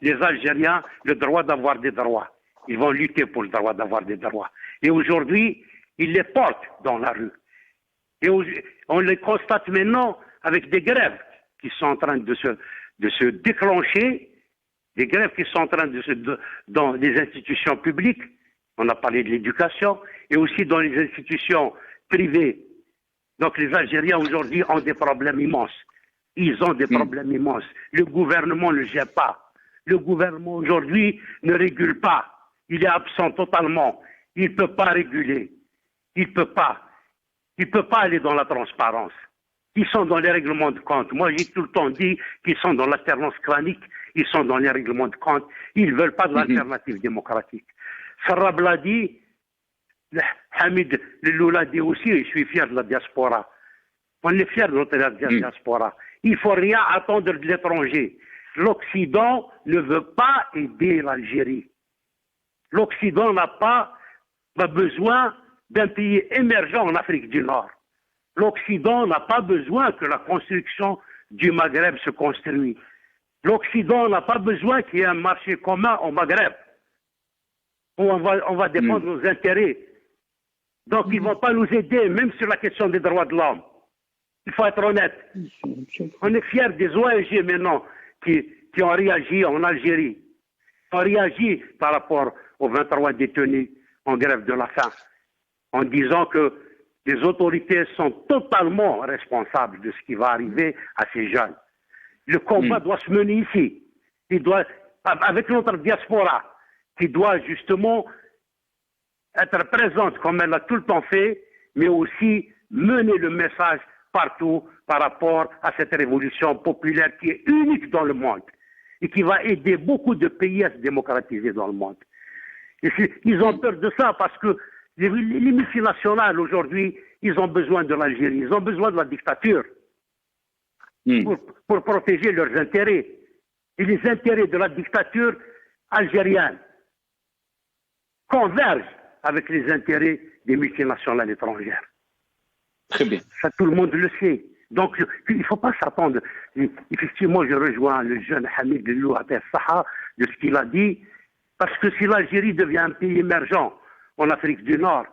Les Algériens, le droit d'avoir des droits. Ils vont lutter pour le droit d'avoir des droits. Et aujourd'hui, ils les portent dans la rue. Et on les constate maintenant avec des grèves qui sont en train de se déclencher, des grèves qui sont en train dans les institutions publiques. On a parlé de l'éducation et aussi dans les institutions privées. Donc les Algériens aujourd'hui ont des problèmes immenses. Ils ont des problèmes immenses. Le gouvernement ne le gère pas. Le gouvernement aujourd'hui ne régule pas. Il est absent totalement. il ne peut pas réguler. Il ne peut pas. Il ne peut pas aller dans la transparence. Ils sont dans les règlements de compte. Moi, j'ai tout le temps dit qu'ils sont dans l'alternance clanique, ils sont dans les règlements de compte. Ils ne veulent pas de l'alternative démocratique. Sarab l'a dit, Hamid Lelou l'a dit aussi, et je suis fier de la diaspora. On est fier de notre diaspora. Il ne faut rien attendre de l'étranger. L'Occident ne veut pas aider l'Algérie. L'Occident n'a pas besoin d'un pays émergent en Afrique du Nord. L'Occident n'a pas besoin que la construction du Maghreb se construise. L'Occident n'a pas besoin qu'il y ait un marché commun au Maghreb. On va défendre nos intérêts. Donc ils ne vont pas nous aider, même sur la question des droits de l'homme. Il faut être honnête. On est fiers des ONG maintenant qui ont réagi en Algérie. Qui ont réagi par rapport aux 23 détenus en grève de la faim, en disant que les autorités sont totalement responsables de ce qui va arriver à ces jeunes. Le combat doit se mener ici. Il doit, avec notre diaspora, qui doit justement être présente comme elle l'a tout le temps fait, mais aussi mener le message partout par rapport à cette révolution populaire qui est unique dans le monde et qui va aider beaucoup de pays à se démocratiser dans le monde. Et ils ont peur de ça parce que les multinationales aujourd'hui, ils ont besoin de l'Algérie, ils ont besoin de la dictature pour protéger leurs intérêts. Et les intérêts de la dictature algérienne convergent avec les intérêts des multinationales étrangères. Très bien. Ça, tout le monde le sait. Donc, il ne faut pas s'attendre. Effectivement, je rejoins le jeune Hamid Lelou Saha de ce qu'il a dit, parce que si l'Algérie devient un pays émergent en Afrique du Nord,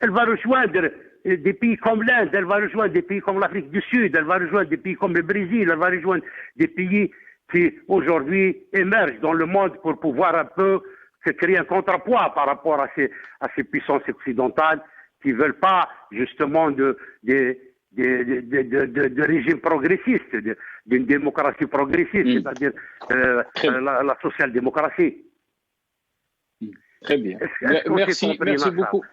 elle va rejoindre des pays comme l'Inde, elle va rejoindre des pays comme l'Afrique du Sud, elle va rejoindre des pays comme le Brésil, elle va rejoindre des pays qui aujourd'hui émergent dans le monde pour pouvoir un peu se créer un contrepoids par rapport à ces puissances occidentales qui ne veulent pas justement de régime progressiste, d'une démocratie progressiste, c'est-à-dire la social-démocratie. Très bien. Merci beaucoup.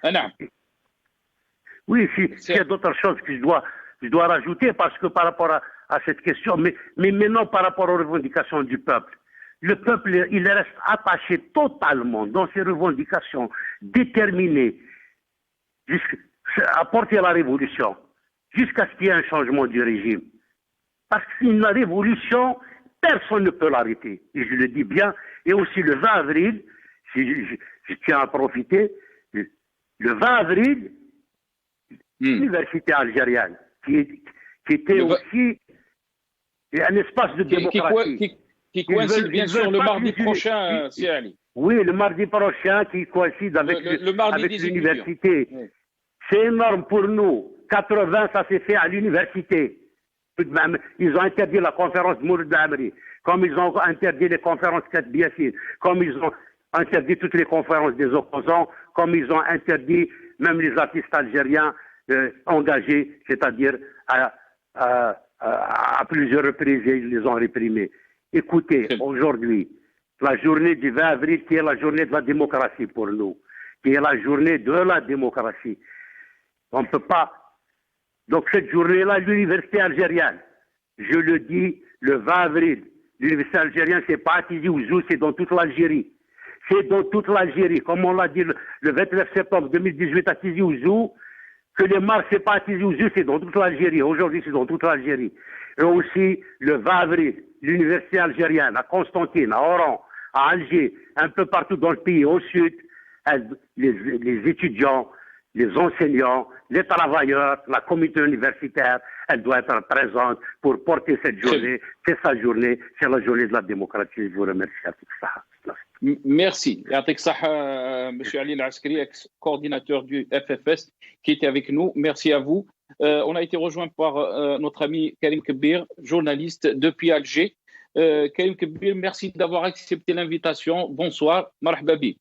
Oui, s'il y a d'autres choses que je dois rajouter, parce que par rapport à cette question, mais maintenant par rapport aux revendications du peuple, le peuple, il reste attaché totalement dans ses revendications, déterminé à porter la révolution, jusqu'à ce qu'il y ait un changement du régime. Parce qu'une révolution, personne ne peut l'arrêter. Et je le dis bien. Et aussi le 20 avril, je tiens à profiter, le 20 avril, l'université algérienne, qui était aussi un espace de démocratie. Qui coïncide bien sûr le mardi prochain, c'est Ali. Oui, le mardi prochain, qui coïncide avec l'université. Oui. C'est énorme pour nous. 80, ça s'est fait à l'université. Ils ont interdit la conférence Mouloud Amri, comme ils ont interdit les conférences Katbiassine, comme ils ont interdit toutes les conférences des opposants, comme ils ont interdit même les artistes algériens engagés, c'est-à-dire à plusieurs reprises, ils les ont réprimés. Écoutez, aujourd'hui, la journée du 20 avril, qui est la journée de la démocratie pour nous, qui est la journée de la démocratie, on ne peut pas. Donc cette journée-là, l'université algérienne, je le dis, le 20 avril, l'université algérienne, c'est pas à Tizi Ouzou, c'est dans toute l'Algérie. C'est dans toute l'Algérie. Comme on l'a dit le 29 septembre 2018 à Tizi Ouzou, que les marches, c'est pas à Tizi Ouzou, c'est dans toute l'Algérie. Aujourd'hui, c'est dans toute l'Algérie. Et aussi, le 20 avril, l'université algérienne, à Constantine, à Oran, à Alger, un peu partout dans le pays, au sud, les étudiants, les enseignants, les travailleurs, la communauté universitaire, elle doit être présente pour porter cette journée. C'est sa journée, c'est la journée de la démocratie. Je vous remercie à tout ça. Merci. M. Ali Al-Askari, coordinateur du FFS, qui était avec nous. Merci à vous. On a été rejoint par notre ami Karim Kebir, journaliste depuis Alger. Karim Kebir, merci d'avoir accepté l'invitation. Bonsoir. Marhaba bi.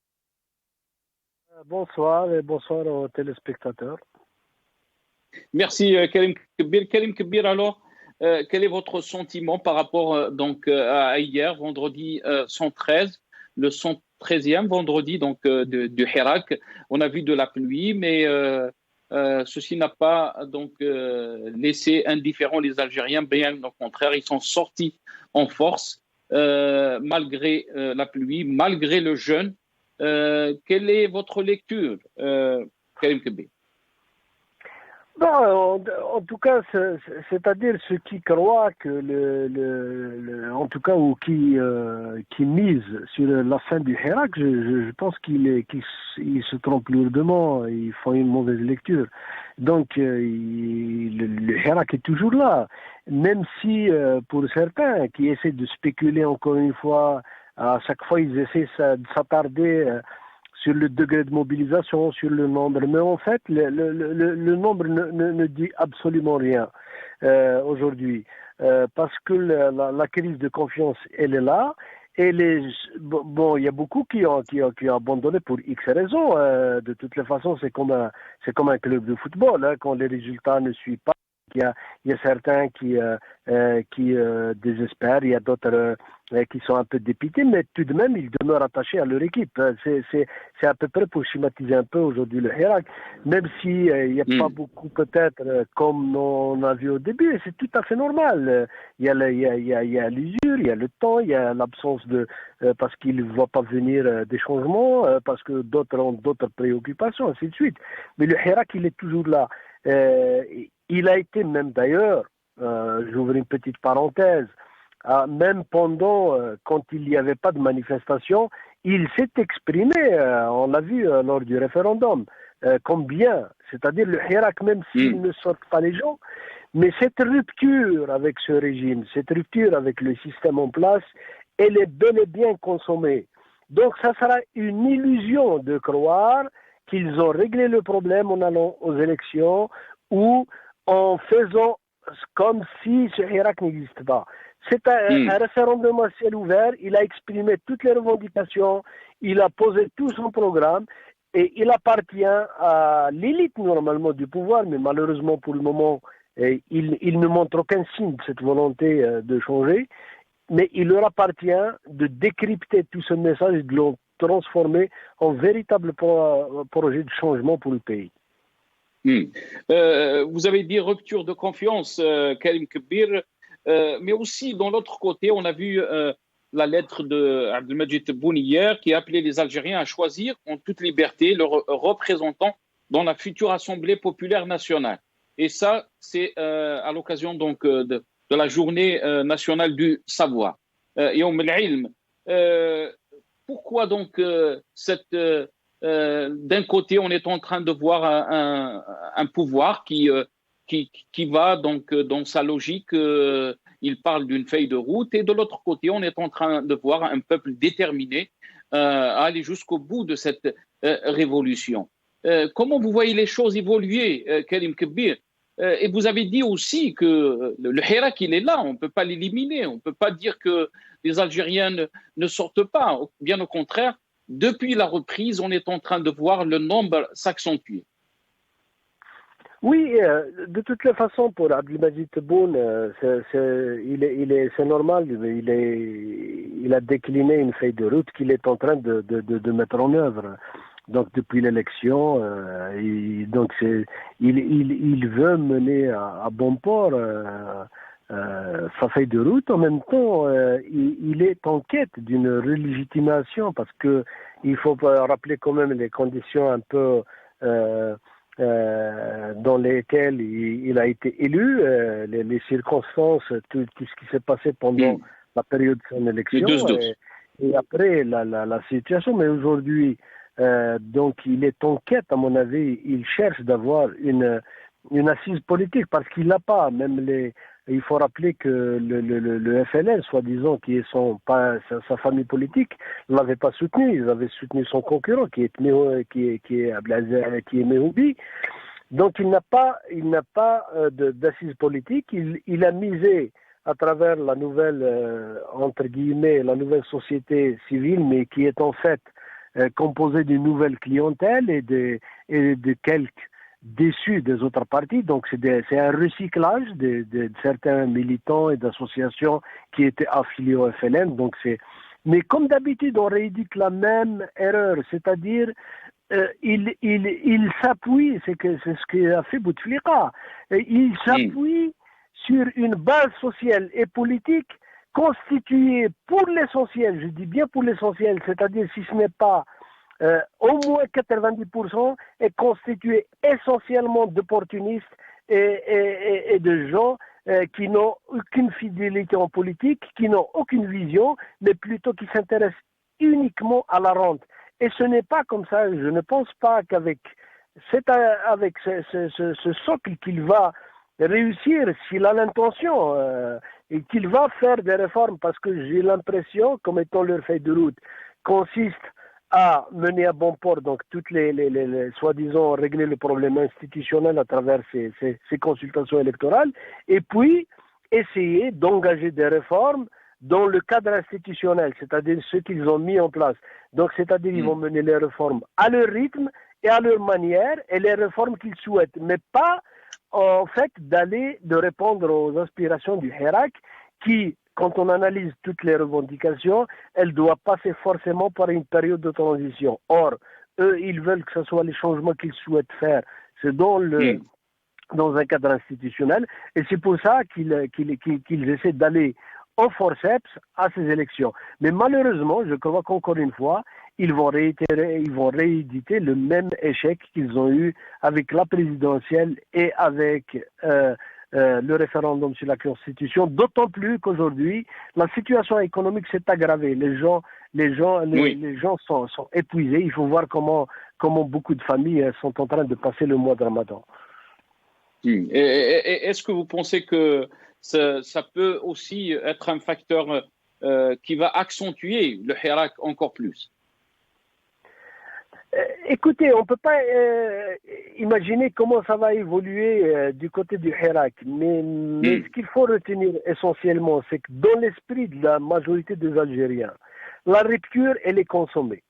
Bonsoir et bonsoir aux téléspectateurs. Merci Karim Kebir. Karim Kebir, alors, quel est votre sentiment par rapport à hier, vendredi 113, le 13e vendredi donc, du Hirak. On a vu de la pluie, mais ceci n'a pas donc, laissé indifférents les Algériens. Bien au contraire, ils sont sortis en force malgré la pluie, malgré le jeûne. Quelle est votre lecture, Karim Kebbi? Non, en tout cas, c'est-à-dire ceux qui croient que en tout cas, ou qui misent sur la fin du Hirak, je pense qu'ils se trompent lourdement, ils font une mauvaise lecture. Donc, le Hirak est toujours là, même si pour certains qui essaient de spéculer encore une fois, à chaque fois ils essaient de s'attarder sur le degré de mobilisation, sur le nombre. Mais en fait, le nombre ne dit absolument rien aujourd'hui. Parce que la crise de confiance, elle est là. Et bon, il y a beaucoup qui ont abandonné pour X raisons. De toutes les façons, c'est comme un club de football. Hein, quand les résultats ne suivent pas, il y a certains qui désespèrent, il y a d'autres qui sont un peu dépités, mais tout de même, ils demeurent attachés à leur équipe. C'est à peu près pour schématiser un peu aujourd'hui le Hirak, même si il n'y a pas beaucoup peut-être comme on a vu au début, et c'est tout à fait normal. Il y a l'usure, il y a le temps, il y a l'absence parce qu'ils ne voient pas venir des changements, parce que d'autres ont d'autres préoccupations, ainsi de suite. Mais le Hirak, il est toujours là. Il a été même d'ailleurs, j'ouvre une petite parenthèse, même pendant, quand il n'y avait pas de manifestation, il s'est exprimé, on l'a vu lors du référendum, comme bien, c'est-à-dire le Hirak, même s'il ne sortent pas les gens, mais cette rupture avec ce régime, cette rupture avec le système en place, elle est bel et bien consommée. Donc ça sera une illusion de croire qu'ils ont réglé le problème en allant aux élections ou en faisant comme si ce Hirak n'existe pas. C'est un référendum à ciel ouvert, il a exprimé toutes les revendications, il a posé tout son programme et il appartient à l'élite normalement du pouvoir, mais malheureusement pour le moment, il ne montre aucun signe de cette volonté de changer, mais il leur appartient de décrypter tout ce message et de le transformer en véritable projet de changement pour le pays. Vous avez dit rupture de confiance, Karim Kebir, mais aussi dans l'autre côté, on a vu la lettre de Abdelmadjid Tebboune hier qui appelait les Algériens à choisir en toute liberté leurs représentants dans la future Assemblée populaire nationale. Et ça, c'est à l'occasion donc de la journée nationale du savoir. Yawm al-Ilm. Pourquoi donc d'un côté, on est en train de voir un pouvoir qui va donc dans sa logique, il parle d'une feuille de route, et de l'autre côté, on est en train de voir un peuple déterminé à aller jusqu'au bout de cette révolution. Comment vous voyez les choses évoluer, Karim Kebir? Et vous avez dit aussi que le Hirak, il est là, on ne peut pas l'éliminer, on ne peut pas dire que les Algériens ne sortent pas, bien au contraire. Depuis la reprise, on est en train de voir le nombre s'accentuer. Oui, de toutes les façons, pour Abdelmadjid Tebboune, c'est normal, il a décliné une feuille de route qu'il est en train de mettre en œuvre. Donc depuis l'élection, donc il veut mener à bon port sa feuille de route. En même temps, il est en quête d'une relégitimation parce que il faut rappeler quand même les conditions un peu dans lesquelles il a été élu, les circonstances, tout ce qui s'est passé pendant la période de son élection et après la situation. Mais aujourd'hui, donc il est en quête, à mon avis, il cherche d'avoir une assise politique parce qu'il n'a pas, il faut rappeler que le FLN, soi-disant, qui est sa famille politique, ne l'avait pas soutenu. Ils avaient soutenu son concurrent, qui est Mehoubi. Donc il n'a pas d'assise politique. Il a misé à travers la nouvelle, entre guillemets, la nouvelle société civile, mais qui est en fait composée d'une nouvelle clientèle et de quelques déçus des autres partis. Donc c'est un recyclage de certains militants et d'associations qui étaient affiliés au FLN. Donc Mais comme d'habitude, on réédite la même erreur, c'est-à-dire il s'appuie, c'est ce qu'a fait Bouteflika, il s'appuie sur une base sociale et politique constituée pour l'essentiel, je dis bien pour l'essentiel, c'est-à-dire si ce n'est pas au moins 90% est constitué essentiellement d'opportunistes et de gens qui n'ont aucune fidélité en politique, qui n'ont aucune vision, mais plutôt qui s'intéressent uniquement à la rente. Et ce n'est pas comme ça, je ne pense pas qu'avec ce socle qu'il va réussir, s'il a l'intention, et qu'il va faire des réformes, parce que j'ai l'impression, comme étant leur feuille de route, consiste à mener à bon port donc toutes les soi-disant régler le problème institutionnel à travers ces consultations électorales, et puis essayer d'engager des réformes dans le cadre institutionnel, c'est-à-dire ce qu'ils ont mis en place. Donc, c'est-à-dire ils vont mener les réformes à leur rythme et à leur manière, et les réformes qu'ils souhaitent, mais pas en fait de répondre aux aspirations du Hirak qui, quand on analyse toutes les revendications, elle doit passer forcément par une période de transition. Or, eux, ils veulent que ce soit les changements qu'ils souhaitent faire. C'est dans un cadre institutionnel, et c'est pour ça qu'ils essaient d'aller en forceps à ces élections. Mais malheureusement, je crois qu'encore une fois, ils vont rééditer le même échec qu'ils ont eu avec la présidentielle et avec le référendum sur la Constitution, d'autant plus qu'aujourd'hui, la situation économique s'est aggravée. Les gens sont épuisés. Il faut voir comment beaucoup de familles sont en train de passer le mois de Ramadan. Et est-ce que vous pensez que ça peut aussi être un facteur qui va accentuer le Hirak encore plus? Écoutez, on ne peut pas imaginer comment ça va évoluer du côté du Hirak, mais ce qu'il faut retenir essentiellement, c'est que dans l'esprit de la majorité des Algériens, la rupture, elle est consommée.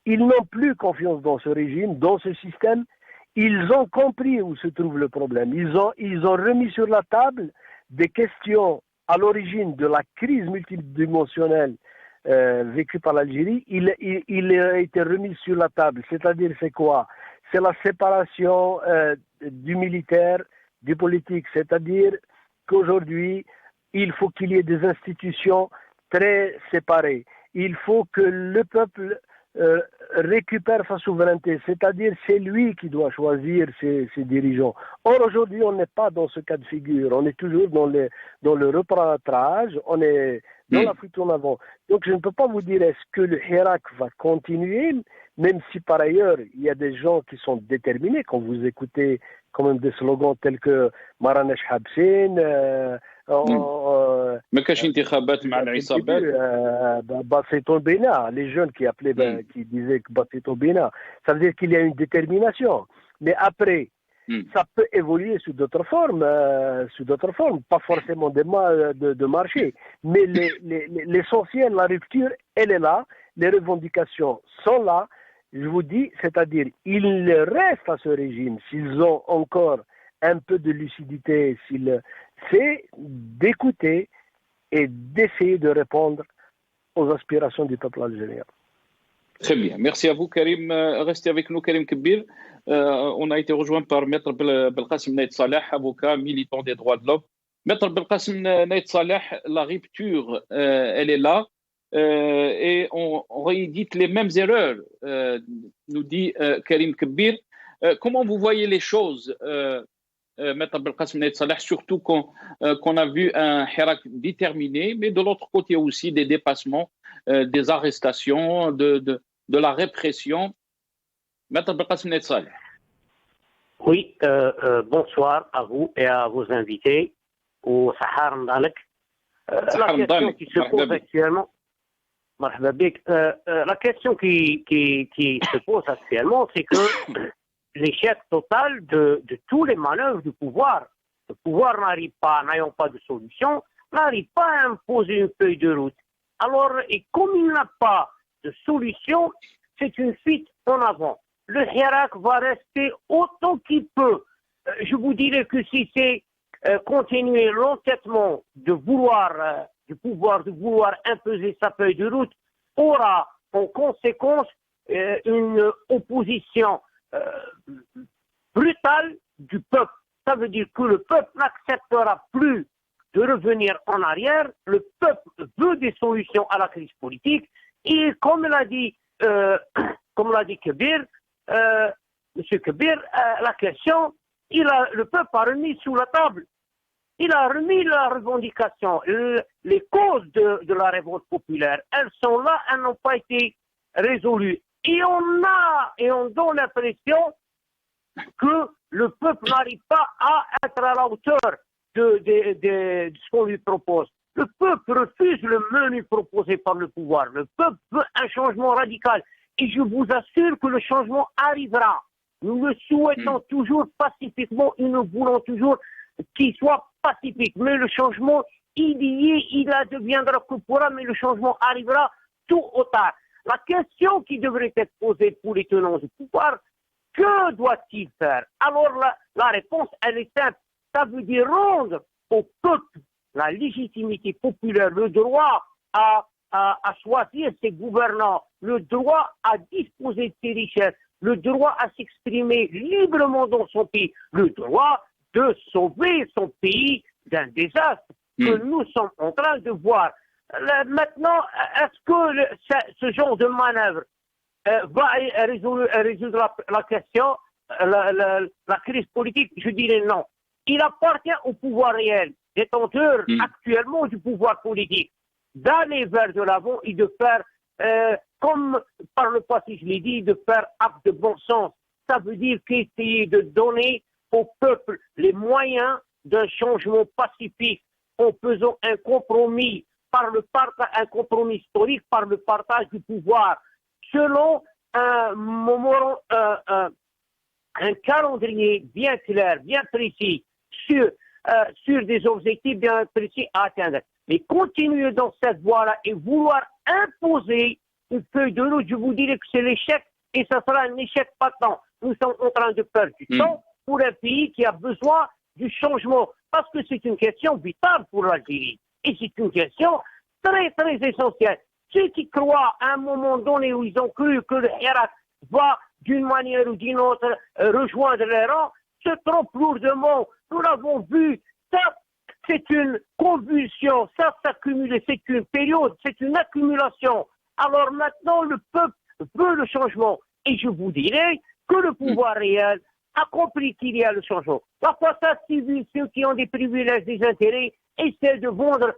Ils n'ont plus confiance dans ce régime, dans ce système. Ils ont compris où se trouve le problème. Ils ont remis sur la table des questions à l'origine de la crise multidimensionnelle vécue par l'Algérie. Il a été remis sur la table. C'est-à-dire, c'est quoi? C'est la séparation du militaire, du politique. C'est-à-dire qu'aujourd'hui, il faut qu'il y ait des institutions très séparées. Il faut que le peuple récupère sa souveraineté, c'est-à-dire c'est lui qui doit choisir ses dirigeants. Or aujourd'hui on n'est pas dans ce cas de figure, on est toujours dans le repartage, on est dans la fuite en avant. Donc je ne peux pas vous dire est-ce que le Hirak va continuer, même si par ailleurs il y a des gens qui sont déterminés, quand vous écoutez quand même des slogans tels que Maranesh Habsin, ما كاش انتخابات مع العصابات. Basseton Bena, les jeunes qui appelaient, qui disaient que Basseton Bena, ça veut dire qu'il y a une détermination. Mais après, ça peut évoluer sous d'autres formes, pas forcément de marché. Mais l'essentiel, la rupture, elle est là, les revendications sont là. Je vous dis, c'est-à-dire, il reste à ce régime, s'ils ont encore un peu de lucidité, c'est d'écouter et d'essayer de répondre aux aspirations du peuple algérien. Très bien. Merci à vous, Karim. Restez avec nous, Karim Kebir. On a été rejoint par Maître Belkacem Naït Saleh, avocat, militant des droits de l'homme. Maître Belkacem Naït Saleh, la rupture, elle est là. Et on réédite les mêmes erreurs, nous dit Karim Kebir. Comment vous voyez les choses, Maître Belkacem Naït Saleh, surtout qu'on a vu un Hirak déterminé, mais de l'autre côté aussi des dépassements, des arrestations, de la répression. Maître Belkacem Naït Saleh. Oui, bonsoir à vous et à vos invités au Sahar Ndalek. La question qui se pose actuellement, la question qui se pose actuellement, c'est que l'échec total de tous les manœuvres du pouvoir. Le pouvoir n'ayant pas de solution, n'arrive pas à imposer une feuille de route. Alors, et comme il n'a pas de solution, c'est une fuite en avant. Le Hirak va rester autant qu'il peut. Je vous dirais que si c'est continuer l'entêtement de vouloir du pouvoir, de vouloir imposer sa feuille de route, aura en conséquence une opposition brutale du peuple. Ça veut dire que le peuple n'acceptera plus de revenir en arrière. Le peuple veut des solutions à la crise politique. Et comme l'a dit Kébir, M. Kébir, la question, le peuple a remis sous la table. Il a remis la revendication. Les causes de la révolte populaire, elles sont là, elles n'ont pas été résolues. Et on donne l'impression que le peuple n'arrive pas à être à la hauteur de ce qu'on lui propose. Le peuple refuse le menu proposé par le pouvoir. Le peuple veut un changement radical. Et je vous assure que le changement arrivera. Nous le souhaitons toujours pacifiquement et nous voulons toujours qu'il soit pacifique. Mais le changement, il deviendra que pourra, mais le changement arrivera tôt ou tard. La question qui devrait être posée pour les tenants du pouvoir, que doit-il faire? Alors la réponse, elle est simple. Ça veut dire rendre au peuple la légitimité populaire, le droit à choisir ses gouvernants, le droit à disposer de ses richesses, le droit à s'exprimer librement dans son pays, le droit de sauver son pays d'un désastre que nous sommes en train de voir. Maintenant, est-ce que ce genre de manœuvre va résoudre la question, la crise politique? Je dirais non. Il appartient au pouvoir réel, détenteur actuellement du pouvoir politique, d'aller vers de l'avant et de faire, comme par le passé je l'ai dit, de faire acte de bon sens. Ça veut dire qu'essayer de donner au peuple les moyens d'un changement pacifique en faisant un compromis, un compromis historique par le partage du pouvoir, selon un calendrier bien clair, bien précis, sur des objectifs bien précis à atteindre. Mais continuer dans cette voie-là et vouloir imposer une feuille de route, je vous dirais que c'est l'échec et ça sera un échec patent. Nous sommes en train de perdre du temps pour un pays qui a besoin du changement parce que c'est une question vitale pour l'Algérie et c'est une question très très essentielle. Ceux qui croient à un moment donné où ils ont cru que le Hirak va d'une manière ou d'une autre rejoindre les rangs se trompent lourdement. Nous l'avons vu, ça c'est une convulsion, ça s'accumule, c'est une période, c'est une accumulation. Alors maintenant le peuple veut le changement et je vous dirais que le pouvoir réel a compris qu'il y a le changement. La façade civile, ceux qui ont des privilèges, des intérêts, essaient de vendre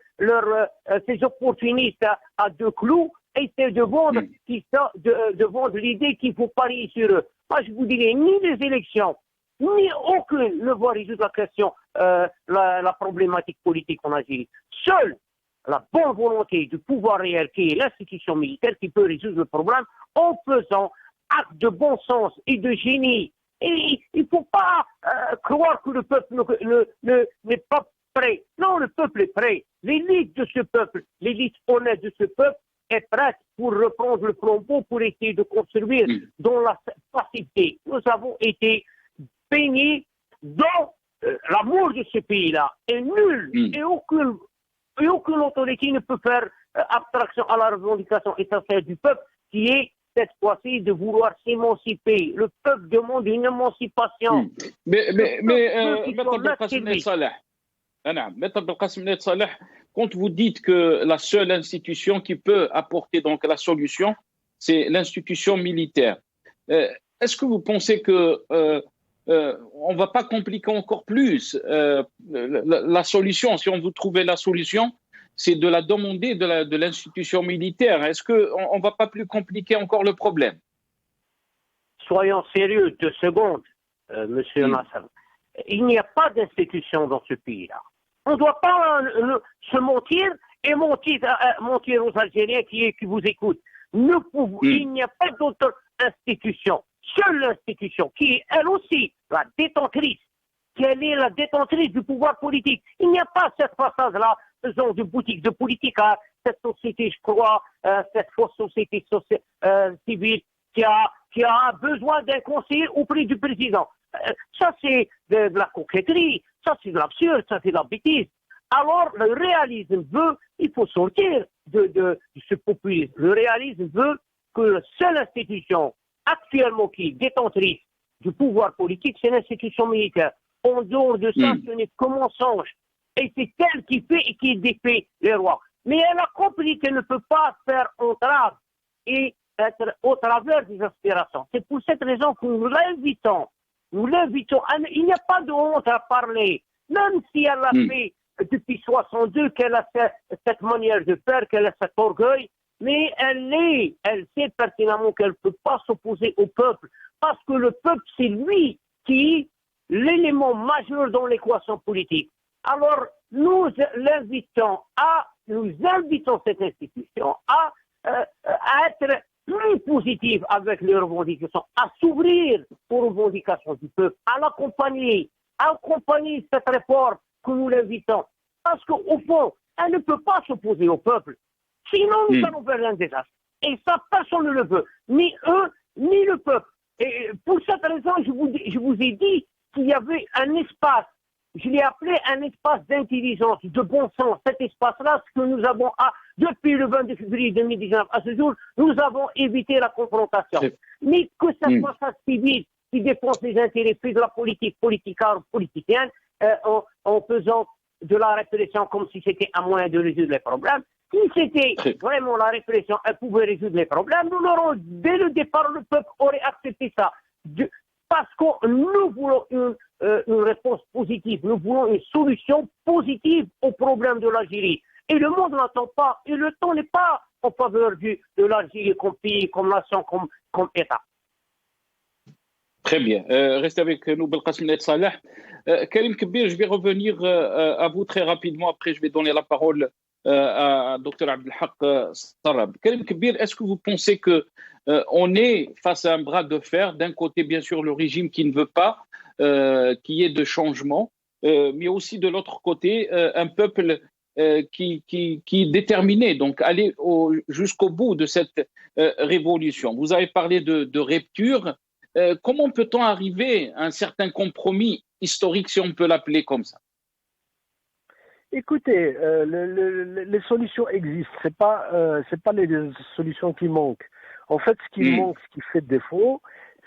ces opportunistes à deux clous, essaient de vendre, de vendre l'idée qu'il faut parier sur eux. Moi, je vous dirais, ni les élections, ni aucune ne va résoudre la question, la problématique politique en Algérie. Seule la bonne volonté du pouvoir réel, qui est l'institution militaire, qui peut résoudre le problème en faisant acte de bon sens et de génie. Et il ne faut pas croire que le peuple n'est pas prêt. Non, le peuple est prêt. L'élite de ce peuple, l'élite honnête de ce peuple est prête pour reprendre le flambeau, pour essayer de construire dans la facilité. Nous avons été baignés dans l'amour de ce pays-là. Et nul et aucune autorité ne peut faire abstraction à la revendication essentielle du peuple qui est cette fois-ci de vouloir s'émanciper. Le peuple demande une émancipation. Maître Belkacem Saleh, quand vous dites que la seule institution qui peut apporter donc la solution, c'est l'institution militaire, est-ce que vous pensez que on ne va pas compliquer encore plus la solution? Si on veut trouver la solution, c'est de la demander de l'institution militaire. Est-ce qu'on ne va pas plus compliquer encore le problème? Soyons sérieux 2 secondes, Monsieur Nasser. Il n'y a pas d'institution dans ce pays-là. On ne doit pas se mentir et mentir aux Algériens qui vous écoutent. Il n'y a pas d'autre institution. Seule l'institution qui est elle aussi la détentrice, qu'elle est la détentrice du pouvoir politique. Il n'y a pas cette façade-là, faisant de politique à cette société, je crois, cette fausse société civile qui a besoin d'un conseiller auprès du président. Ça, c'est de la coquetterie, ça, c'est de l'absurde, ça, c'est de la bêtise. Alors, le réalisme veut, il faut sortir de ce populisme. Le réalisme veut que la seule institution actuellement qui est détentrice du pouvoir politique, c'est l'institution militaire. En dehors de ça, ce n'est que mensonge. Et c'est elle qui fait et qui défait les rois. Mais elle a compris qu'elle ne peut pas faire entrave et être au travers des aspirations. C'est pour cette raison que nous l'invitons. Nous l'invitons. Il n'y a pas de honte à parler. Même si elle a fait depuis 62, qu'elle a cette manière de faire, qu'elle a cet orgueil, mais elle sait pertinemment qu'elle ne peut pas s'opposer au peuple. Parce que le peuple, c'est lui qui est l'élément majeur dans l'équation politique. Alors, nous invitons cette institution à être plus positive avec les revendications, à s'ouvrir aux revendications du peuple, à l'accompagner, à accompagner cette réforme que nous l'invitons. Parce qu'au fond, elle ne peut pas s'opposer au peuple. Sinon, nous allons vers un désastre. Et ça, personne ne le veut. Ni eux, ni le peuple. Et pour cette raison, je vous ai dit qu'il y avait un espace. Je l'ai appelé un espace d'intelligence, de bon sens. Cet espace-là, ce que nous avons, depuis le 22 février 2019 à ce jour, nous avons évité la confrontation. Mais que ce soit ça civil qui défend les intérêts plus de la politique politicienne, en faisant de la répression comme si c'était un moyen de résoudre les problèmes. Si c'était vraiment la répression, elle pouvait résoudre les problèmes, nous l'aurons, dès le départ, le peuple aurait accepté ça. Parce que nous voulons une réponse positive, nous voulons une solution positive au problème de l'Algérie. Et le monde n'attend pas, et le temps n'est pas en faveur de l'Algérie comme pays, comme nation, comme État. Très bien. Restez avec nous, Belkacem Salah. Karim Kbir, je vais revenir à vous très rapidement. Après, je vais donner la parole à Dr Abdelhak Sarab. Karim Kbir, est-ce que vous pensez qu'on est face à un bras de fer? D'un côté, bien sûr, le régime qui ne veut pas qu'il y ait de changement, mais aussi de l'autre côté, un peuple qui est déterminé, donc aller jusqu'au bout de cette révolution. Vous avez parlé de rupture. Comment peut-on arriver à un certain compromis historique, si on peut l'appeler comme ça? Écoutez, les solutions existent. C'est pas les solutions qui manquent. En fait, ce qui manque, ce qui fait défaut,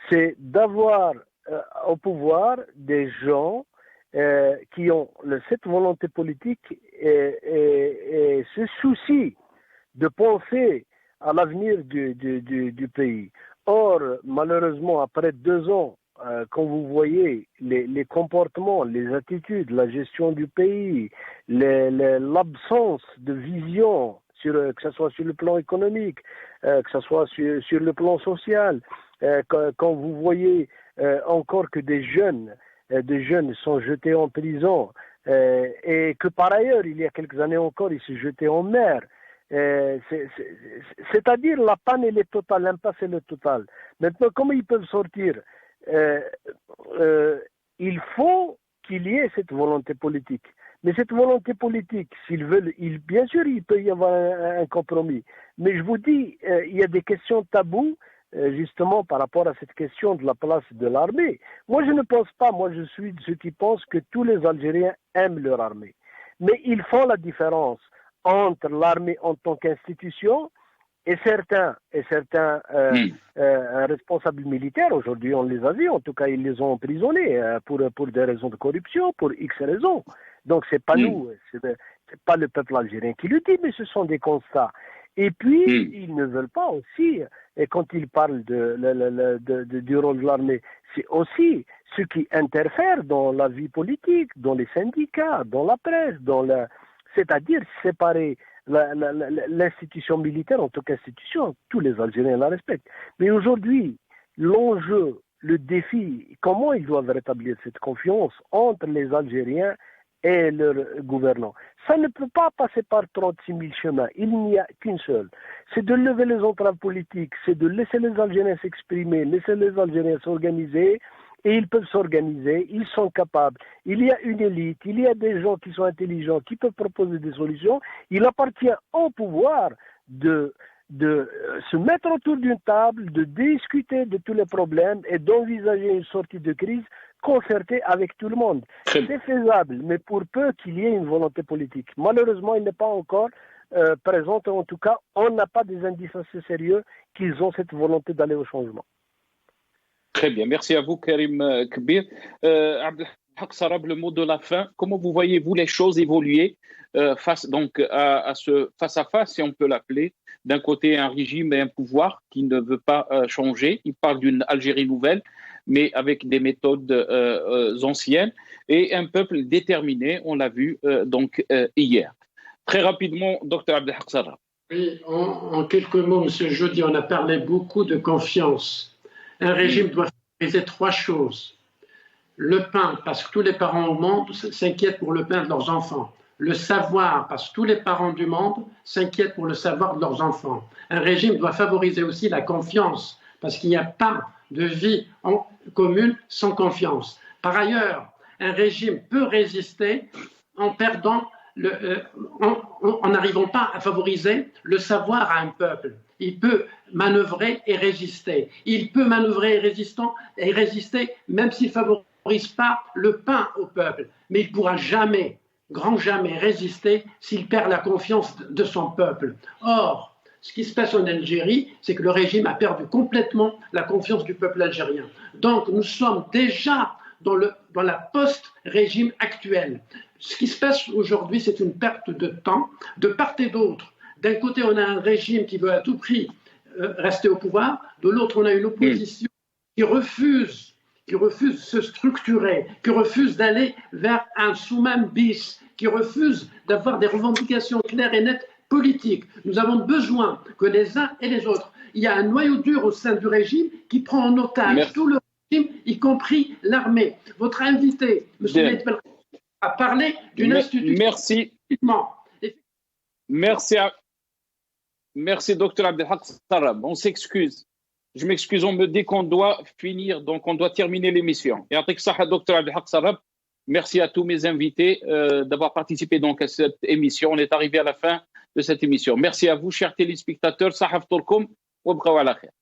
c'est d'avoir au pouvoir des gens qui ont cette volonté politique et ce souci de penser à l'avenir du pays. Or, malheureusement, après 2 ans, quand vous voyez les comportements, les attitudes, la gestion du pays, l'absence de vision, que ce soit sur le plan économique, que ce soit sur le plan social, quand vous voyez encore que des jeunes sont jetés en prison et que par ailleurs, il y a quelques années encore, ils se jetaient en mer. C'est-à-dire la panne elle est totale, l'impasse elle est totale. Maintenant, comment ils peuvent sortir? Il faut qu'il y ait cette volonté politique. Mais cette volonté politique, s'ils veulent, bien sûr, il peut y avoir un compromis. Mais je vous dis, il y a des questions taboues, justement, par rapport à cette question de la place de l'armée. Moi, je ne pense pas, moi, je suis de ceux qui pensent que tous les Algériens aiment leur armée. Mais ils font la différence entre l'armée en tant qu'institution et certains responsables militaires, aujourd'hui on les a vus, en tout cas ils les ont emprisonnés pour des raisons de corruption, pour X raisons. Donc c'est pas nous, c'est pas le peuple algérien qui le dit, mais ce sont des constats. Et puis ils ne veulent pas aussi, et quand ils parlent du rôle de l'armée, c'est aussi ceux qui interfèrent dans la vie politique, dans les syndicats, dans la presse, c'est-à-dire séparer l'institution militaire en tant qu'institution. Tous les Algériens la respectent. Mais aujourd'hui, l'enjeu, le défi, comment ils doivent rétablir cette confiance entre les Algériens et leurs gouvernants. Ça ne peut pas passer par 36 000 chemins. Il n'y a qu'une seule. C'est de lever les entraves politiques, c'est de laisser les Algériens s'exprimer, laisser les Algériens s'organiser. Et ils peuvent s'organiser, ils sont capables. Il y a une élite, il y a des gens qui sont intelligents, qui peuvent proposer des solutions. Il appartient au pouvoir de se mettre autour d'une table, de discuter de tous les problèmes et d'envisager une sortie de crise concertée avec tout le monde. C'est faisable, mais pour peu qu'il y ait une volonté politique. Malheureusement, il n'est pas encore présente. En tout cas, on n'a pas des indices assez sérieux qu'ils ont cette volonté d'aller au changement. Très bien, merci à vous Karim Kbir. Abdelhak Sarab, le mot de la fin, comment vous voyez-vous les choses évoluer face donc à ce face-à-face, si on peut l'appeler, d'un côté un régime et un pouvoir qui ne veut pas changer, il parle d'une Algérie nouvelle, mais avec des méthodes anciennes, et un peuple déterminé, on l'a vu hier. Très rapidement, Dr Abdelhak Sarab. Oui, en quelques mots, M. Jody, on a parlé beaucoup de confiance. Un régime doit favoriser trois choses. Le pain, parce que tous les parents au monde s'inquiètent pour le pain de leurs enfants. Le savoir, parce que tous les parents du monde s'inquiètent pour le savoir de leurs enfants. Un régime doit favoriser aussi la confiance, parce qu'il n'y a pas de vie commune sans confiance. Par ailleurs, un régime peut résister en perdant, en n'arrivant pas à favoriser le savoir à un peuple. Il peut manœuvrer et résister. Il peut manœuvrer et résister même s'il ne favorise pas le pain au peuple. Mais il ne pourra jamais, grand jamais, résister s'il perd la confiance de son peuple. Or, ce qui se passe en Algérie, c'est que le régime a perdu complètement la confiance du peuple algérien. Donc, nous sommes déjà dans la post-régime actuel. Ce qui se passe aujourd'hui, c'est une perte de temps de part et d'autre. D'un côté, on a un régime qui veut à tout prix rester au pouvoir. De l'autre, on a une opposition qui refuse de se structurer, qui refuse d'aller vers un Souman bis, qui refuse d'avoir des revendications claires et nettes politiques. Nous avons besoin que les uns et les autres, il y a un noyau dur au sein du régime qui prend en otage tout le régime, y compris l'armée. Votre invité, M. Leitbel, a parlé d'une institution. Merci. Merci, Dr Abdelhak Sarab. On s'excuse. Je m'excuse, on me dit qu'on doit finir, donc on doit terminer l'émission. Et après ça, Dr Abdelhak Sarab, merci à tous mes invités d'avoir participé donc à cette émission. On est arrivé à la fin de cette émission. Merci à vous, chers téléspectateurs. Sahaf Tourkoum, wa bqaw ala khair.